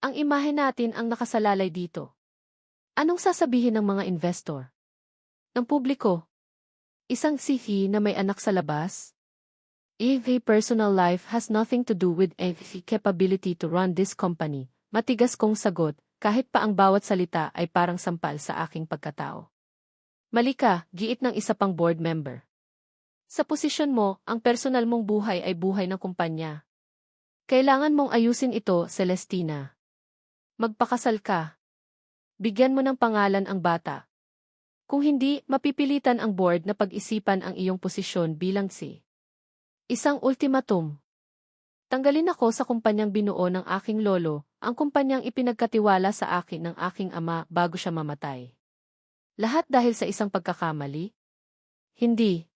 Speaker 1: Ang imahe natin ang nakasalalay dito. Anong sasabihin ng mga investor? Ng publiko? Isang sihi na may anak sa labas? If a personal life has nothing to do with a capability to run this company, matigas kong sagot, kahit pa ang bawat salita ay parang sampal sa aking pagkatao. Mali ka, giit ng isa pang board member. Sa posisyon mo, ang personal mong buhay ay buhay ng kumpanya. Kailangan mong ayusin ito, Celestina. Magpakasal ka. Bigyan mo ng pangalan ang bata. Kung hindi, mapipilitan ang board na pag-isipan ang iyong posisyon bilang isang ultimatum. Tanggalin ako sa kumpanyang binuo ng aking lolo, ang kumpanyang ipinagkatiwala sa akin ng aking ama bago siya mamatay. Lahat dahil sa isang pagkakamali? Hindi.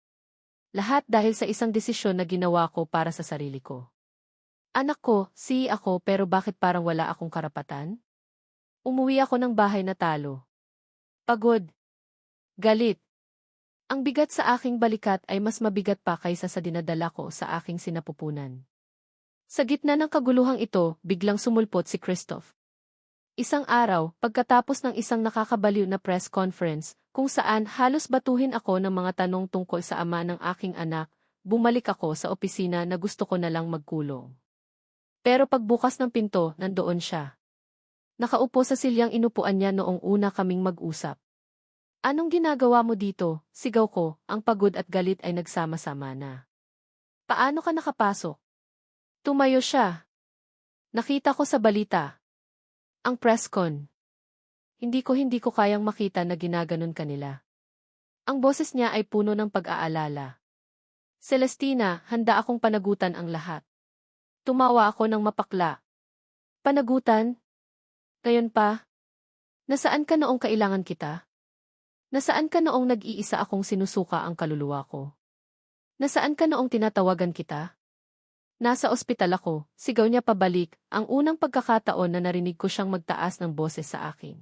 Speaker 1: Lahat dahil sa isang desisyon na ginawa ko para sa sarili ko. Anak ko, ako pero bakit parang wala akong karapatan? Umuwi ako ng bahay na talo. Pagod. Galit. Ang bigat sa aking balikat ay mas mabigat pa kaysa sa dinadala ko sa aking sinapupunan. Sa gitna ng kaguluhang ito, biglang sumulpot si Christoph. Isang araw, pagkatapos ng isang nakakabaliw na press conference, kung saan halos batuhin ako ng mga tanong tungkol sa ama ng aking anak, bumalik ako sa opisina na gusto ko na lang magkulong. Pero pagbukas ng pinto, nandoon siya. Nakaupo sa silyang inupuan niya noong una kaming mag-usap. Anong ginagawa mo dito? Sigaw ko, ang pagod at galit ay nagsama-sama na. Paano ka nakapasok? Tumayo siya. Nakita ko sa balita. Ang press con. Hindi ko kayang makita na ginaganon kanila. Ang boses niya ay puno ng pag-aalala. Celestina, handa akong panagutan ang lahat. Tumawa ako ng mapakla. Panagutan? Ngayon pa? Nasaan ka noong kailangan kita? Nasaan ka noong nag-iisa akong sinusuka ang kaluluwa ko? Nasaan ka noong tinatawagan kita? Nasa ospital ako, sigaw niya pabalik, ang unang pagkakataon na narinig ko siyang magtaas ng boses sa akin.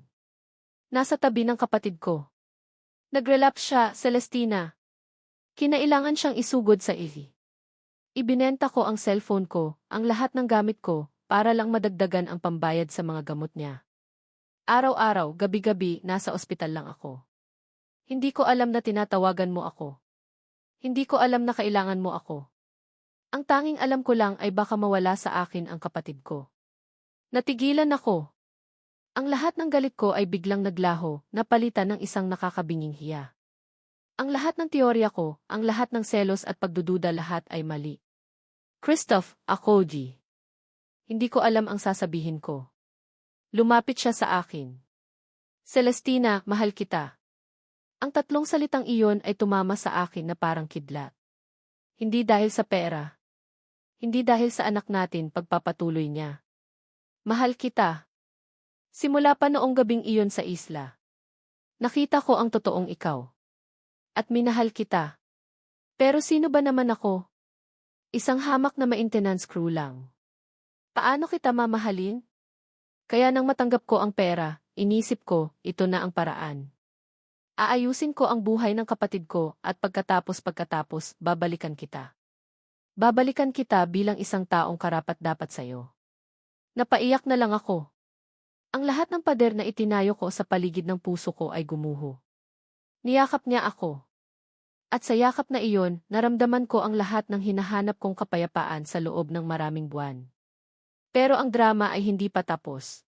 Speaker 1: Nasa tabi ng kapatid ko. Nagrelapse siya, Celestina. Kinailangan siyang isugod sa IV. Ibinenta ko ang cellphone ko, ang lahat ng gamit ko, para lang madagdagan ang pambayad sa mga gamot niya. Araw-araw, gabi-gabi, nasa ospital lang ako. Hindi ko alam na tinatawagan mo ako. Hindi ko alam na kailangan mo ako. Ang tanging alam ko lang ay baka mawala sa akin ang kapatid ko. Natigilan ako. Ang lahat ng galit ko ay biglang naglaho, napalitan ng isang nakakabinging hiya. Ang lahat ng teorya ko, ang lahat ng selos at pagdududa lahat ay mali. Christoph, ako G. Hindi ko alam ang sasabihin ko. Lumapit siya sa akin. Celestina, mahal kita. Ang tatlong salitang iyon ay tumama sa akin na parang kidlat. Hindi dahil sa pera. Hindi dahil sa anak natin pagpapatuloy niya. Mahal kita. Simula pa noong gabing iyon sa isla. Nakita ko ang totoong ikaw. At minahal kita. Pero sino ba naman ako? Isang hamak na maintenance crew lang. Paano kita mamahalin? Kaya nang matanggap ko ang pera, inisip ko, ito na ang paraan. Aayusin ko ang buhay ng kapatid ko at pagkatapos, babalikan kita. Babalikan kita bilang isang taong karapat-dapat sa'yo. Napaiyak na lang ako. Ang lahat ng pader na itinayo ko sa paligid ng puso ko ay gumuho. Niyakap niya ako. At sa yakap na iyon, naramdaman ko ang lahat ng hinahanap kong kapayapaan sa loob ng maraming buwan. Pero ang drama ay hindi pa tapos.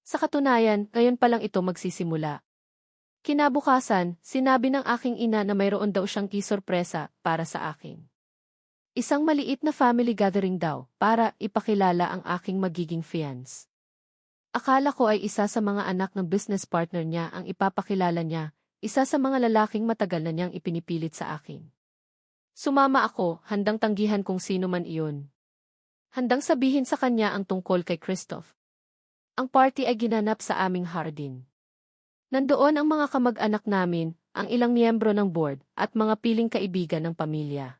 Speaker 1: Sa katunayan, ngayon pa lang ito magsisimula. Kinabukasan, sinabi ng aking ina na mayroon daw siyang kisorpresa para sa akin. Isang maliit na family gathering daw para ipakilala ang aking magiging fiance. Akala ko ay isa sa mga anak ng business partner niya ang ipapakilala niya, isa sa mga lalaking matagal na niyang ipinipilit sa akin. Sumama ako, handang tanggihan kung sino man iyon. Handang sabihin sa kanya ang tungkol kay Christoph. Ang party ay ginanap sa aming hardin. Nandoon ang mga kamag-anak namin, ang ilang miyembro ng board, at mga piling kaibigan ng pamilya.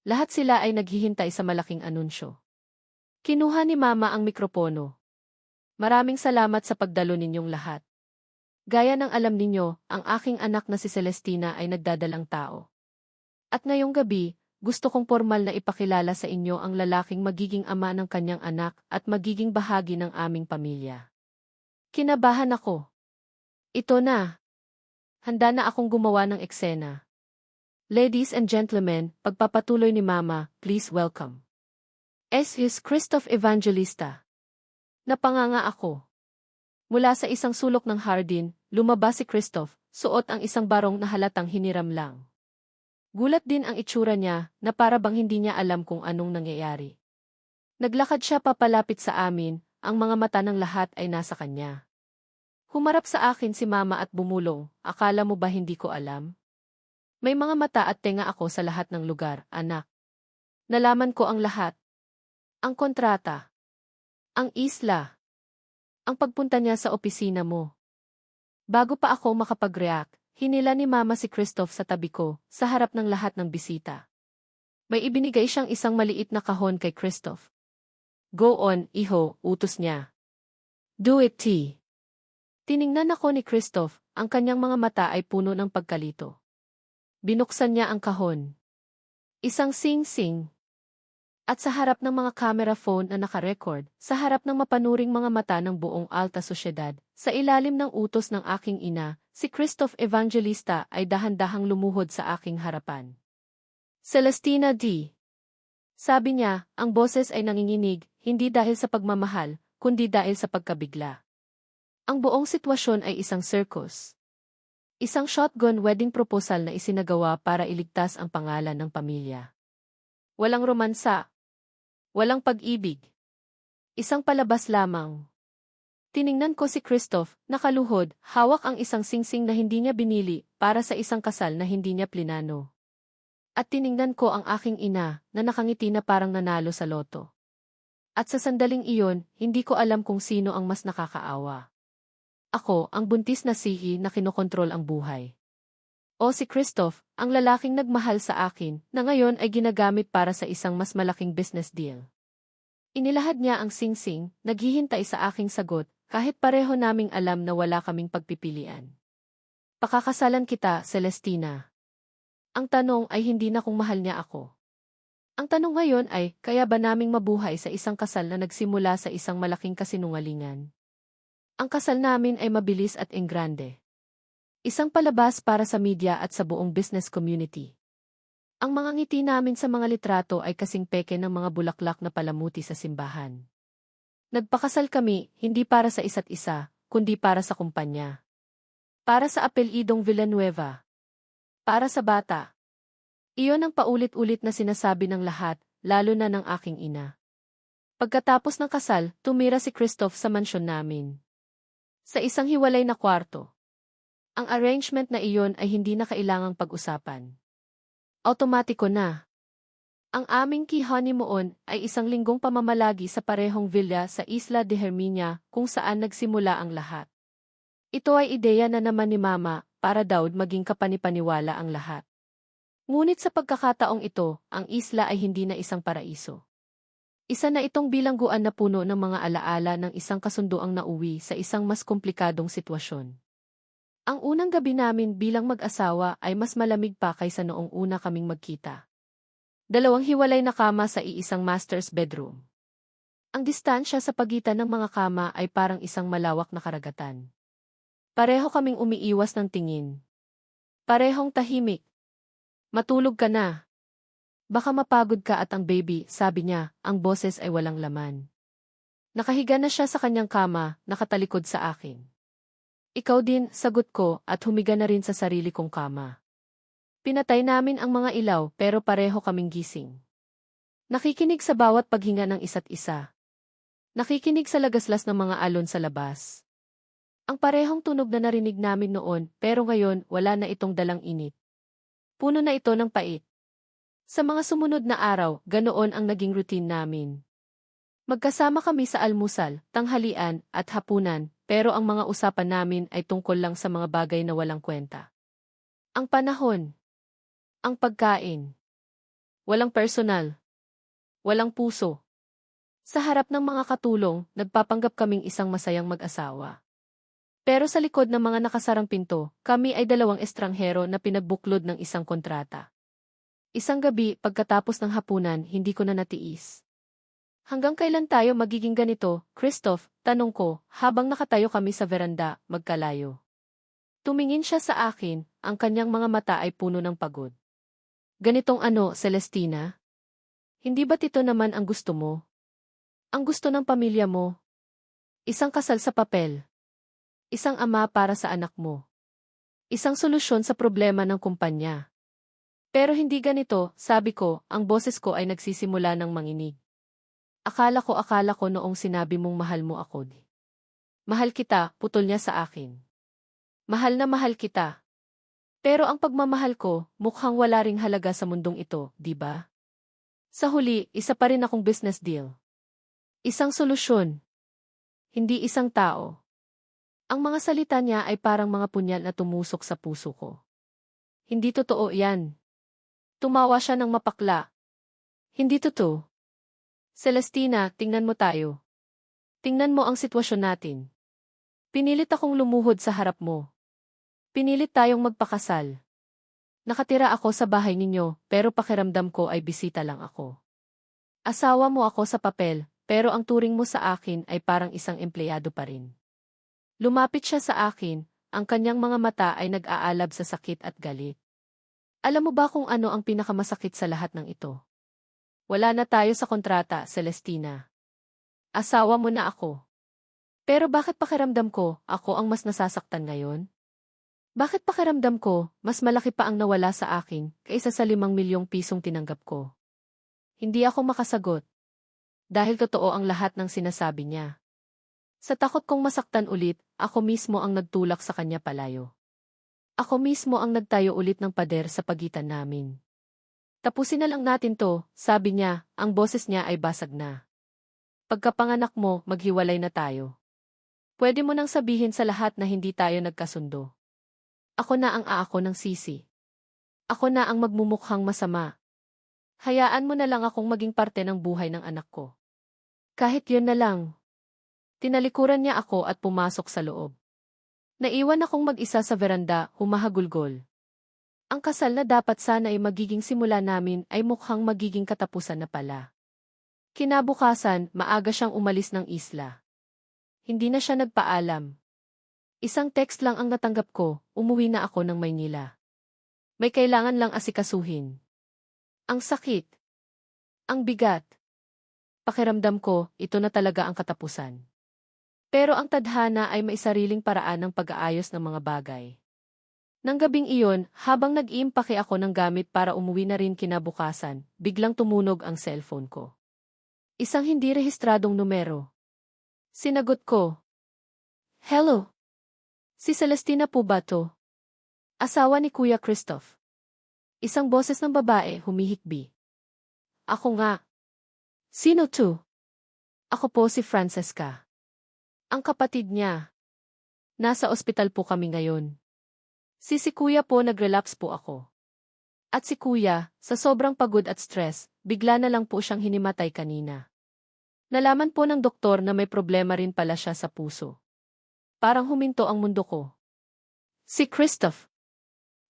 Speaker 1: Lahat sila ay naghihintay sa malaking anunsyo. Kinuha ni Mama ang mikropono. Maraming salamat sa pagdalo ninyong lahat. Gaya ng alam ninyo, ang aking anak na si Celestina ay nagdadalang tao. At ngayong gabi, gusto kong formal na ipakilala sa inyo ang lalaking magiging ama ng kanyang anak at magiging bahagi ng aming pamilya. Kinabahan ako. Ito na. Handa na akong gumawa ng eksena. Ladies and gentlemen, pagpapatuloy ni Mama, please welcome. S.Is Christoph Evangelista. Napanganga ako. Mula sa isang sulok ng hardin, lumabas si Christoph, suot ang isang barong na halatang hiniram lang. Gulat din ang itsura niya, na para bang hindi niya alam kung anong nangyayari. Naglakad siya papalapit sa amin, ang mga mata ng lahat ay nasa kanya. Humarap sa akin si Mama at bumulong, akala mo ba hindi ko alam? May mga mata at tenga ako sa lahat ng lugar, anak. Nalaman ko ang lahat. Ang kontrata. Ang isla. Ang pagpunta niya sa opisina mo. Bago pa ako makapag-react, hinila ni Mama si Christoph sa tabi ko, sa harap ng lahat ng bisita. May ibinigay siyang isang maliit na kahon kay Christoph. Go on, iho, utos niya. Do it, T. Tiningnan ako ni Christoph, ang kanyang mga mata ay puno ng pagkalito. Binuksan niya ang kahon. Isang sing-sing. At sa harap ng mga camera phone na nakarecord, sa harap ng mapanuring mga mata ng buong alta sosyedad, sa ilalim ng utos ng aking ina, si Christoph Evangelista ay dahan-dahang lumuhod sa aking harapan. Celestina D. Sabi niya, ang boses ay nanginginig, hindi dahil sa pagmamahal, kundi dahil sa pagkabigla. Ang buong sitwasyon ay isang circus. Isang shotgun wedding proposal na isinagawa para iligtas ang pangalan ng pamilya. Walang romansa. Walang pag-ibig. Isang palabas lamang. Tiningnan ko si Christoph, nakaluhod, hawak ang isang singsing na hindi niya binili para sa isang kasal na hindi niya plinano. At tiningnan ko ang aking ina na nakangiti na parang nanalo sa loto. At sa sandaling iyon, hindi ko alam kung sino ang mas nakakaawa. Ako, ang buntis na sihi na kinokontrol ang buhay. O si Christoph, ang lalaking nagmahal sa akin, na ngayon ay ginagamit para sa isang mas malaking business deal. Inilahad niya ang singsing, naghihintay sa aking sagot, kahit pareho naming alam na wala kaming pagpipilian. Pakakasalan kita, Celestina. Ang tanong ay hindi na kung mahal niya ako. Ang tanong ngayon ay, kaya ba naming mabuhay sa isang kasal na nagsimula sa isang malaking kasinungalingan? Ang kasal namin ay mabilis at engrande. Isang palabas para sa media at sa buong business community. Ang mga ngiti namin sa mga litrato ay kasing peke ng mga bulaklak na palamuti sa simbahan. Nagpakasal kami, hindi para sa isa't isa, kundi para sa kumpanya. Para sa apelyidong Villanueva. Para sa bata. Iyon ang paulit-ulit na sinasabi ng lahat, lalo na ng aking ina. Pagkatapos ng kasal, tumira si Christoph sa mansyon namin. Sa isang hiwalay na kwarto. Ang arrangement na iyon ay hindi na kailangang pag-usapan. Automatiko na. Ang aming key honeymoon ay isang linggong pamamalagi sa parehong villa sa Isla de Herminia kung saan nagsimula ang lahat. Ito ay ideya na naman ni Mama para daw maging kapanipaniwala ang lahat. Ngunit sa pagkakataong ito, ang isla ay hindi na isang paraiso. Isa na itong bilangguan na puno ng mga alaala ng isang kasunduang nauwi sa isang mas komplikadong sitwasyon. Ang unang gabi namin bilang mag-asawa ay mas malamig pa kaysa noong una kaming magkita. 2 hiwalay na kama sa iisang master's bedroom. Ang distansya sa pagitan ng mga kama ay parang isang malawak na karagatan. Pareho kaming umiiwas ng tingin. Parehong tahimik. Matulog ka na. Baka mapagod ka at ang baby, sabi niya, ang boses ay walang laman. Nakahiga na siya sa kanyang kama, nakatalikod sa akin. Ikaw din, sagot ko, at humiga na rin sa sarili kong kama. Pinatay namin ang mga ilaw pero pareho kaming gising. Nakikinig sa bawat paghinga ng isa't isa. Nakikinig sa lagaslas ng mga alon sa labas. Ang parehong tunog na narinig namin noon pero ngayon wala na itong dalang init. Puno na ito ng pait. Sa mga sumunod na araw, ganoon ang naging routine namin. Magkasama kami sa almusal, tanghalian, at hapunan, pero ang mga usapan namin ay tungkol lang sa mga bagay na walang kwenta. Ang panahon. Ang pagkain. Walang personal. Walang puso. Sa harap ng mga katulong, nagpapanggap kaming isang masayang mag-asawa. Pero sa likod ng mga nakasarang pinto, kami ay 2 estranghero na pinagbuklod ng isang kontrata. Isang gabi, pagkatapos ng hapunan, hindi ko na natiis. Hanggang kailan tayo magiging ganito, Christoph? Tanong ko, habang nakatayo kami sa veranda, magkalayo. Tumingin siya sa akin, ang kanyang mga mata ay puno ng pagod. Ganitong ano, Celestina? Hindi ba't ito naman ang gusto mo? Ang gusto ng pamilya mo? Isang kasal sa papel. Isang ama para sa anak mo. Isang solusyon sa problema ng kumpanya. Pero hindi ganito, sabi ko, ang boses ko ay nagsisimula ng manginig. Akala ko noong sinabi mong mahal mo ako. Mahal kita, putol niya sa akin. Mahal na mahal kita. Pero ang pagmamahal ko, mukhang wala ring halaga sa mundong ito, di ba? Sa huli, isa pa rin akong business deal. Isang solusyon. Hindi isang tao. Ang mga salita niya ay parang mga punyal na tumusok sa puso ko. Hindi totoo yan. Tumawa siya ng mapakla. Hindi totoo. Celestina, tingnan mo tayo. Tingnan mo ang sitwasyon natin. Pinilit akong lumuhod sa harap mo. Pinilit tayong magpakasal. Nakatira ako sa bahay ninyo, pero pakiramdam ko ay bisita lang ako. Asawa mo ako sa papel, pero ang turing mo sa akin ay parang isang empleyado pa rin. Lumapit siya sa akin, ang kanyang mga mata ay nag-aalab sa sakit at galit. Alam mo ba kung ano ang pinakamasakit sa lahat ng ito? Wala na tayo sa kontrata, Celestina. Asawa mo na ako. Pero bakit pakiramdam ko, ako ang mas nasasaktan ngayon? Bakit pakiramdam ko, mas malaki pa ang nawala sa akin, kaysa sa 5 milyong pisong tinanggap ko? Hindi ako makasagot. Dahil totoo ang lahat ng sinasabi niya. Sa takot kong masaktan ulit, ako mismo ang nagtulak sa kanya palayo. Ako mismo ang nagtayo ulit ng pader sa pagitan namin. Tapusin na lang natin to, sabi niya, ang boses niya ay basag na. Pagkapanganak mo, maghiwalay na tayo. Pwede mo nang sabihin sa lahat na hindi tayo nagkasundo. Ako na ang aako ng sisi. Ako na ang magmumukhang masama. Hayaan mo na lang akong maging parte ng buhay ng anak ko. Kahit yun na lang. Tinalikuran niya ako at pumasok sa loob. Naiwan akong mag-isa sa veranda, humahagulgol. Ang kasal na dapat sana ay magiging simula namin ay mukhang magiging katapusan na pala. Kinabukasan, maaga siyang umalis ng isla. Hindi na siya nagpaalam. Isang text lang ang natanggap ko, umuwi na ako ng Maynila. May kailangan lang asikasuhin. Ang sakit. Ang bigat. Pakiramdam ko, ito na talaga ang katapusan. Pero ang tadhana ay may sariling paraan ng pag-aayos ng mga bagay. Nang gabing iyon, habang nag-iimpake ako ng gamit para umuwi na rin kinabukasan, biglang tumunog ang cellphone ko. Isang hindi rehistradong numero. Sinagot ko. Hello? Si Celestina po ba to? Asawa ni Kuya Christoph. Isang boses ng babae humihikbi. Ako nga. Sino to? Ako po si Francesca. Ang kapatid niya. Nasa ospital po kami ngayon. Si Kuya po nag-relapse po ako. At si Kuya, sa sobrang pagod at stress, bigla na lang po siyang hinimatay kanina. Nalaman po ng doktor na may problema rin pala siya sa puso. Parang huminto ang mundo ko. Si Christoph.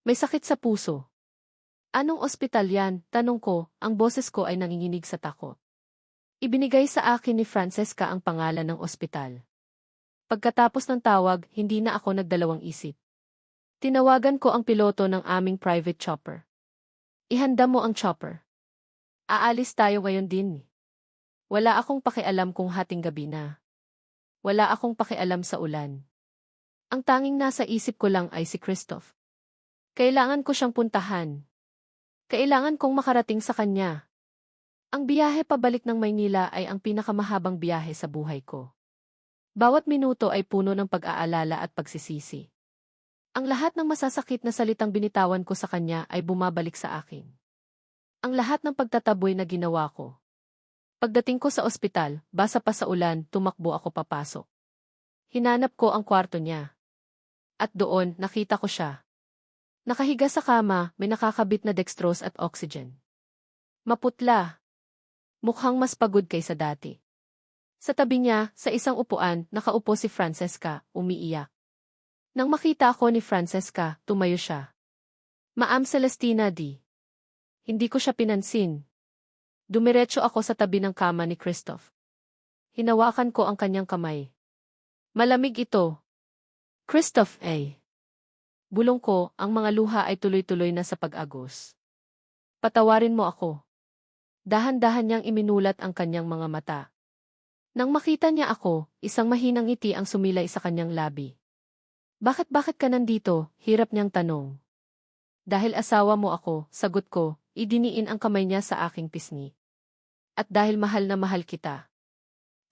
Speaker 1: May sakit sa puso. Anong ospital yan? Tanong ko, ang boses ko ay nanginginig sa takot. Ibinigay sa akin ni Francesca ang pangalan ng ospital. Pagkatapos ng tawag, hindi na ako nagdalawang isip. Tinawagan ko ang piloto ng aming private chopper. Ihanda mo ang chopper. Aalis tayo ngayon din. Wala akong pakialam kung hating gabi na. Wala akong pakialam sa ulan. Ang tanging nasa isip ko lang ay si Christoph. Kailangan ko siyang puntahan. Kailangan kong makarating sa kanya. Ang biyahe pabalik ng Maynila ay ang pinakamahabang biyahe sa buhay ko. Bawat minuto ay puno ng pag-aalala at pagsisisi. Ang lahat ng masasakit na salitang binitawan ko sa kanya ay bumabalik sa akin. Ang lahat ng pagtataboy na ginawa ko. Pagdating ko sa ospital, basa pa sa ulan, tumakbo ako papasok. Hinanap ko ang kwarto niya. At doon, nakita ko siya. Nakahiga sa kama, may nakakabit na dextrose at oxygen. Maputla. Mukhang mas pagod kaysa dati. Sa tabi niya, sa isang upuan, nakaupo si Francesca, umiiyak. Nang makita ako ni Francesca, tumayo siya. Ma'am Celestina di. Hindi ko siya pinansin. Dumiretso ako sa tabi ng kama ni Christoph. Hinawakan ko ang kanyang kamay. Malamig ito. Christoph ay. Bulong ko, ang mga luha ay tuloy-tuloy na sa pag-agos. Patawarin mo ako. Dahan-dahan niyang iminulat ang kanyang mga mata. Nang makita niya ako, isang mahinang ngiti ang sumilay sa kanyang labi. Bakit ka nandito? Hirap niyang tanong. Dahil asawa mo ako, sagot ko, idiniin ang kamay niya sa aking pisngi. At dahil mahal na mahal kita.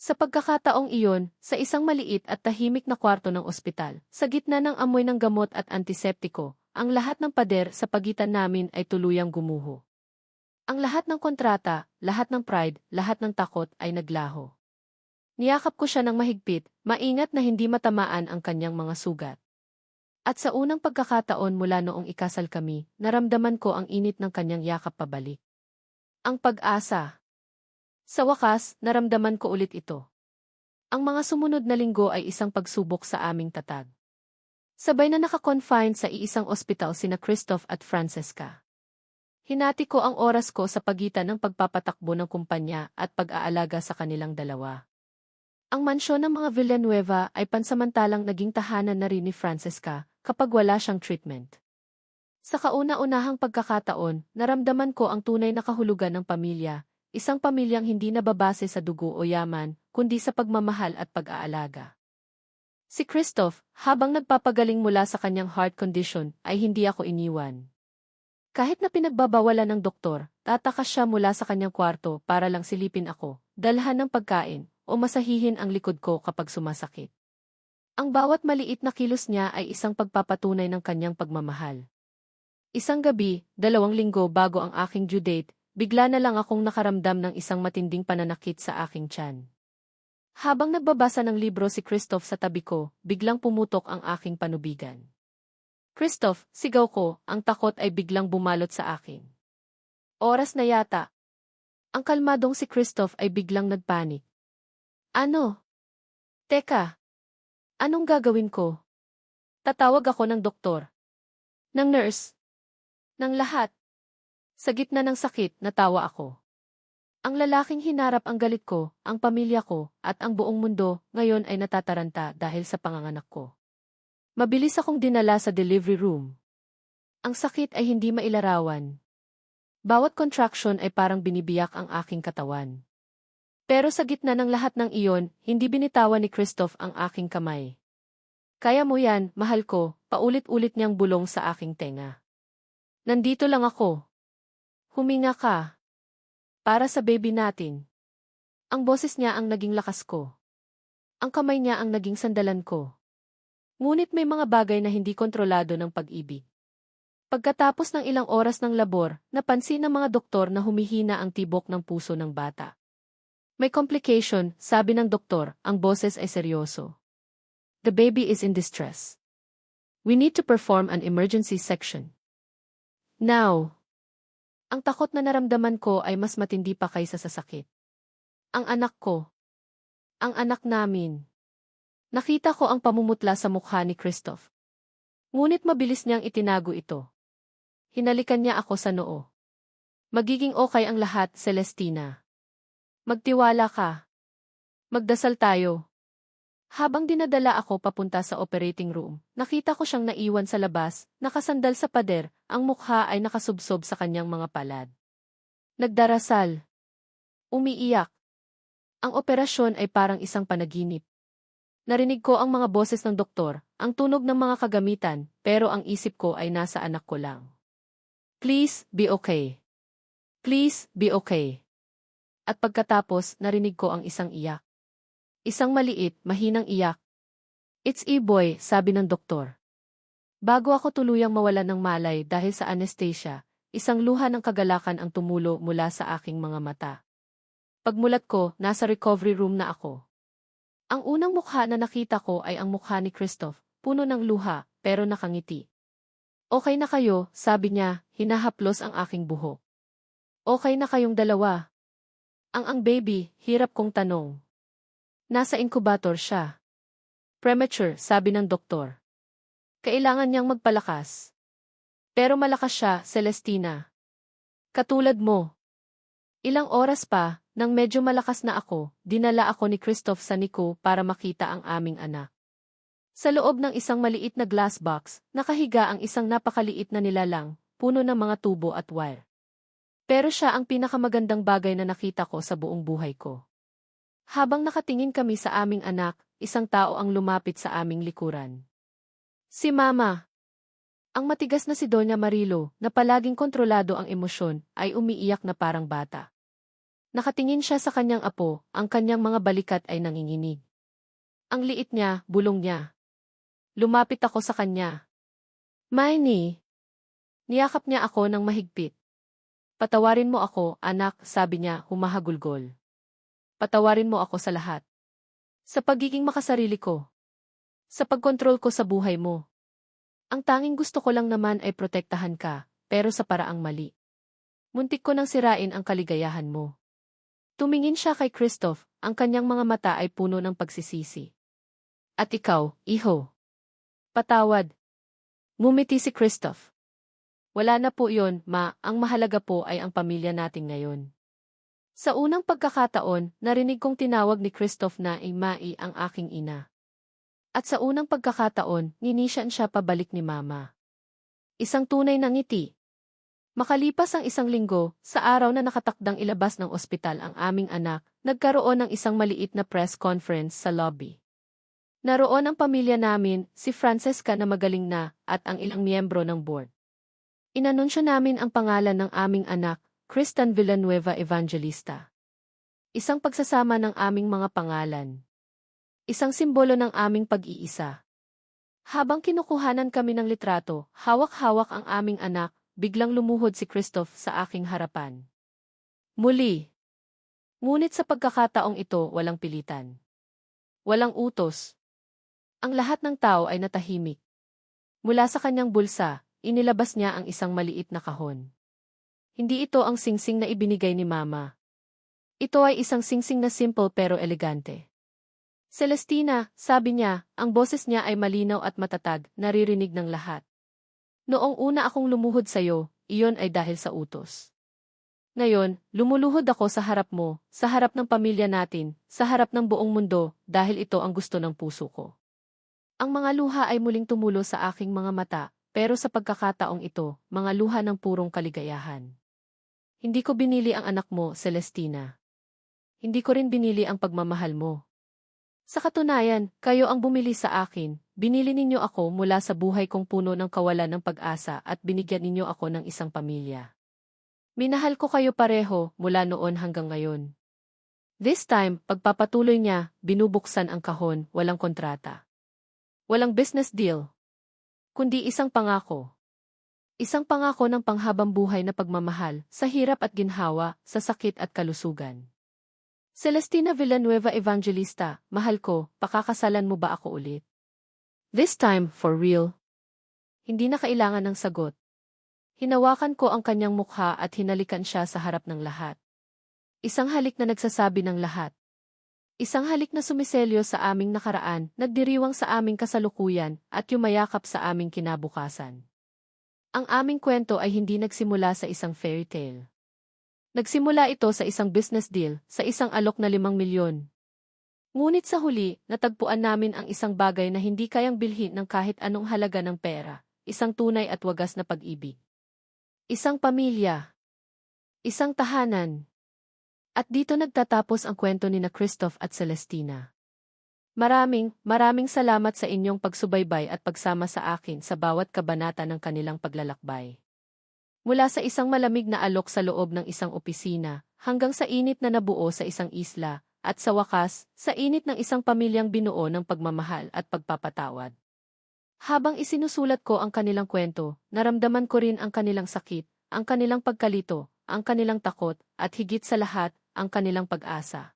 Speaker 1: Sa pagkakataong iyon, sa isang maliit at tahimik na kwarto ng ospital, sa gitna ng amoy ng gamot at antiseptiko, ang lahat ng pader sa pagitan namin ay tuluyang gumuho. Ang lahat ng kontrata, lahat ng pride, lahat ng takot ay naglaho. Niyakap ko siya ng mahigpit, maingat na hindi matamaan ang kanyang mga sugat. At sa unang pagkakataon mula noong ikasal kami, naramdaman ko ang init ng kanyang yakap pabalik. Ang pag-asa. Sa wakas, naramdaman ko ulit ito. Ang mga sumunod na linggo ay isang pagsubok sa aming tatag. Sabay na nakakonfine sa iisang ospital sina Christoph at Francesca. Hinati ko ang oras ko sa pagitan ng pagpapatakbo ng kumpanya at pag-aalaga sa kanilang dalawa. Ang mansyon ng mga Villanueva ay pansamantalang naging tahanan na rin ni Francesca kapag wala siyang treatment. Sa kauna-unahang pagkakataon, naramdaman ko ang tunay na kahulugan ng pamilya, isang pamilyang hindi nababase sa dugo o yaman, kundi sa pagmamahal at pag-aalaga. Si Christoph, habang nagpapagaling mula sa kanyang heart condition, ay hindi ako iniwan. Kahit na pinagbabawalan ng doktor, tatakas siya mula sa kanyang kwarto para lang silipin ako, dalhan ng pagkain, o masahihin ang likod ko kapag sumasakit. Ang bawat maliit na kilos niya ay isang pagpapatunay ng kanyang pagmamahal. Isang gabi, 2 linggo bago ang aking due date, bigla na lang akong nakaramdam ng isang matinding pananakit sa aking tiyan. Habang nagbabasa ng libro si Christoph sa tabi ko, biglang pumutok ang aking panubigan. Christoph, sigaw ko, ang takot ay biglang bumalot sa akin. Oras na yata. Ang kalmadong si Christoph ay biglang nagpanik. Ano? Teka. Anong gagawin ko? Tatawag ako ng doktor. Ng nurse. Ng lahat. Sa gitna ng sakit, natawa ako. Ang lalaking hinarap ang galit ko, ang pamilya ko, at ang buong mundo, ngayon ay natataranta dahil sa panganganak ko. Mabilis akong dinala sa delivery room. Ang sakit ay hindi mailarawan. Bawat contraction ay parang binibiyak ang aking katawan. Pero sa gitna ng lahat ng iyon, hindi binitawan ni Christoph ang aking kamay. Kaya mo yan, mahal ko, paulit-ulit niyang bulong sa aking tenga. Nandito lang ako. Huminga ka. Para sa baby natin. Ang boses niya ang naging lakas ko. Ang kamay niya ang naging sandalan ko. Ngunit may mga bagay na hindi kontrolado ng pag-ibig. Pagkatapos ng ilang oras ng labor, napansin ng mga doktor na humihina ang tibok ng puso ng bata. May complication, sabi ng doktor, ang boses ay seryoso. The baby is in distress. We need to perform an emergency section. Now. Ang takot na naramdaman ko ay mas matindi pa kaysa sa sakit. Ang anak ko. Ang anak namin. Nakita ko ang pamumutla sa mukha ni Christoph. Ngunit mabilis niyang itinago ito. Hinalikan niya ako sa noo. Magiging okay ang lahat, Celestina. Magtiwala ka. Magdasal tayo. Habang dinadala ako papunta sa operating room, nakita ko siyang naiwan sa labas, nakasandal sa pader, ang mukha ay nakasubsob sa kanyang mga palad. Nagdarasal. Umiiyak. Ang operasyon ay parang isang panaginip. Narinig ko ang mga boses ng doktor, ang tunog ng mga kagamitan, pero ang isip ko ay nasa anak ko lang. Please, be okay. Please, be okay. At pagkatapos, narinig ko ang isang iyak. Isang maliit, mahinang iyak. It's E-boy, sabi ng doktor. Bago ako tuluyang mawalan ng malay dahil sa anesthesia, isang luha ng kagalakan ang tumulo mula sa aking mga mata. Pagmulat ko, nasa recovery room na ako. Ang unang mukha na nakita ko ay ang mukha ni Christoph, puno ng luha, pero nakangiti. Okay na kayo, sabi niya, hinahaplos ang aking buhok. Okay na kayong dalawa. Ang baby, hirap kong tanong. Nasa incubator siya. Premature, sabi ng doktor. Kailangan niyang magpalakas. Pero malakas siya, Celestina. Katulad mo. Ilang oras pa, nang medyo malakas na ako, dinala ako ni Christoph sa NICU para makita ang aming anak. Sa loob ng isang maliit na glass box, nakahiga ang isang napakaliit na nilalang, puno ng mga tubo at wire. Pero siya ang pinakamagandang bagay na nakita ko sa buong buhay ko. Habang nakatingin kami sa aming anak, isang tao ang lumapit sa aming likuran. Si Mama. Ang matigas na si Doña Marilo, na palaging kontrolado ang emosyon, ay umiiyak na parang bata. Nakatingin siya sa kanyang apo, ang kanyang mga balikat ay nanginginig. Ang liit niya, bulong niya. Lumapit ako sa kanya. Miney. Niyakap niya ako ng mahigpit. Patawarin mo ako, anak, sabi niya, humahagulgol. Patawarin mo ako sa lahat. Sa pagiging makasarili ko. Sa pagkontrol ko sa buhay mo. Ang tanging gusto ko lang naman ay protektahan ka, pero sa paraang mali. Muntik ko nang sirain ang kaligayahan mo. Tumingin siya kay Christoph, ang kanyang mga mata ay puno ng pagsisisi. At ikaw, iho. Patawad. Ngumiti si Christoph. Wala na po yon, ma, ang mahalaga po ay ang pamilya natin ngayon. Sa unang pagkakataon, narinig kong tinawag ni Christoph na Mai ang aking ina. At sa unang pagkakataon, ninisyan siya pabalik ni Mama. Isang tunay na ngiti. Makalipas ang isang linggo, sa araw na nakatakdang ilabas ng ospital ang aming anak, nagkaroon ng isang maliit na press conference sa lobby. Naroon ang pamilya namin, si Francesca na magaling na, at ang ilang miyembro ng board. Inanunsyo namin ang pangalan ng aming anak, Christian Villanueva Evangelista. Isang pagsasama ng aming mga pangalan. Isang simbolo ng aming pag-iisa. Habang kinukuhanan kami ng litrato, hawak-hawak ang aming anak, biglang lumuhod si Christoph sa aking harapan. Muli. Ngunit sa pagkakataong ito, walang pilitan. Walang utos. Ang lahat ng tao ay natahimik. Mula sa kanyang bulsa, inilabas niya ang isang maliit na kahon. Hindi ito ang singsing na ibinigay ni Mama. Ito ay isang singsing na simple pero elegante. Celestina, sabi niya, ang boses niya ay malinaw at matatag, naririnig ng lahat. Noong una akong lumuhod sa'yo, iyon ay dahil sa utos. Ngayon, lumuluhod ako sa harap mo, sa harap ng pamilya natin, sa harap ng buong mundo, dahil ito ang gusto ng puso ko. Ang mga luha ay muling tumulo sa aking mga mata, pero sa pagkakataong ito, mga luha ng purong kaligayahan. Hindi ko binili ang anak mo, Celestina. Hindi ko rin binili ang pagmamahal mo. Sa katunayan, kayo ang bumili sa akin, binili ninyo ako mula sa buhay kong puno ng kawalan ng pag-asa at binigyan ninyo ako ng isang pamilya. Minahal ko kayo pareho mula noon hanggang ngayon. This time, pagpapatuloy niya, binubuksan ang kahon, walang kontrata. Walang business deal. Kundi isang pangako. Isang pangako ng panghabang buhay na pagmamahal, sa hirap at ginhawa, sa sakit at kalusugan. Celestina Villanueva Evangelista, mahal ko, pakakasalan mo ba ako ulit? This time, for real. Hindi na kailangan ng sagot. Hinawakan ko ang kanyang mukha at hinalikan siya sa harap ng lahat. Isang halik na nagsasabi ng lahat. Isang halik na sumiselyo sa aming nakaraan, nagdiriwang sa aming kasalukuyan, at yumayakap sa aming kinabukasan. Ang aming kwento ay hindi nagsimula sa isang fairy tale. Nagsimula ito sa isang business deal, sa isang alok na 5 milyon. Ngunit sa huli, natagpuan namin ang isang bagay na hindi kayang bilhin ng kahit anong halaga ng pera, isang tunay at wagas na pag-ibig. Isang pamilya. Isang tahanan. At dito nagtatapos ang kwento ni na Christoph at Celestina. Maraming salamat sa inyong pagsubaybay at pagsama sa akin sa bawat kabanata ng kanilang paglalakbay. Mula sa isang malamig na alok sa loob ng isang opisina, hanggang sa init na nabuo sa isang isla, at sa wakas, sa init ng isang pamilyang binuo ng pagmamahal at pagpapatawad. Habang isinusulat ko ang kanilang kwento, naramdaman ko rin ang kanilang sakit, ang kanilang pagkalito, ang kanilang takot, at higit sa lahat, ang kanilang pag-asa.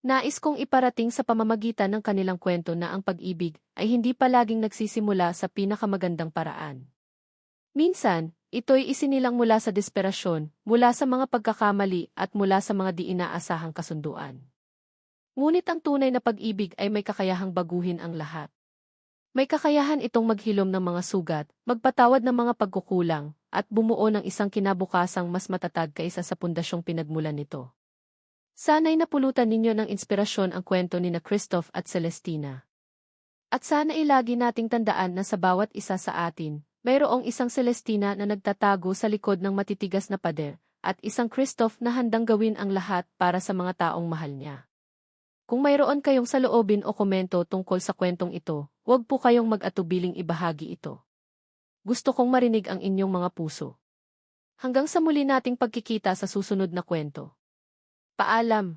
Speaker 1: Nais kong iparating sa pamamagitan ng kanilang kwento na ang pag-ibig ay hindi palaging nagsisimula sa pinakamagandang paraan. Minsan, ito'y isinilang mula sa desperasyon, mula sa mga pagkakamali at mula sa mga di inaasahang kasunduan. Ngunit ang tunay na pag-ibig ay may kakayahang baguhin ang lahat. May kakayahan itong maghilom ng mga sugat, magpatawad ng mga pagkukulang, at bumuo ng isang kinabukasang mas matatag kaysa sa pundasyong pinagmulan nito. Sana'y napulutan ninyo ng inspirasyon ang kwento ni na Christoph at Celestina. At sana'y lagi nating tandaan na sa bawat isa sa atin, mayroong isang Celestina na nagtatago sa likod ng matitigas na pader, at isang Christoph na handang gawin ang lahat para sa mga taong mahal niya. Kung mayroon kayong saloobin o komento tungkol sa kwentong ito, huwag po kayong mag-atubiling ibahagi ito. Gusto kong marinig ang inyong mga puso. Hanggang sa muli nating pagkikita sa susunod na kwento. Paalam!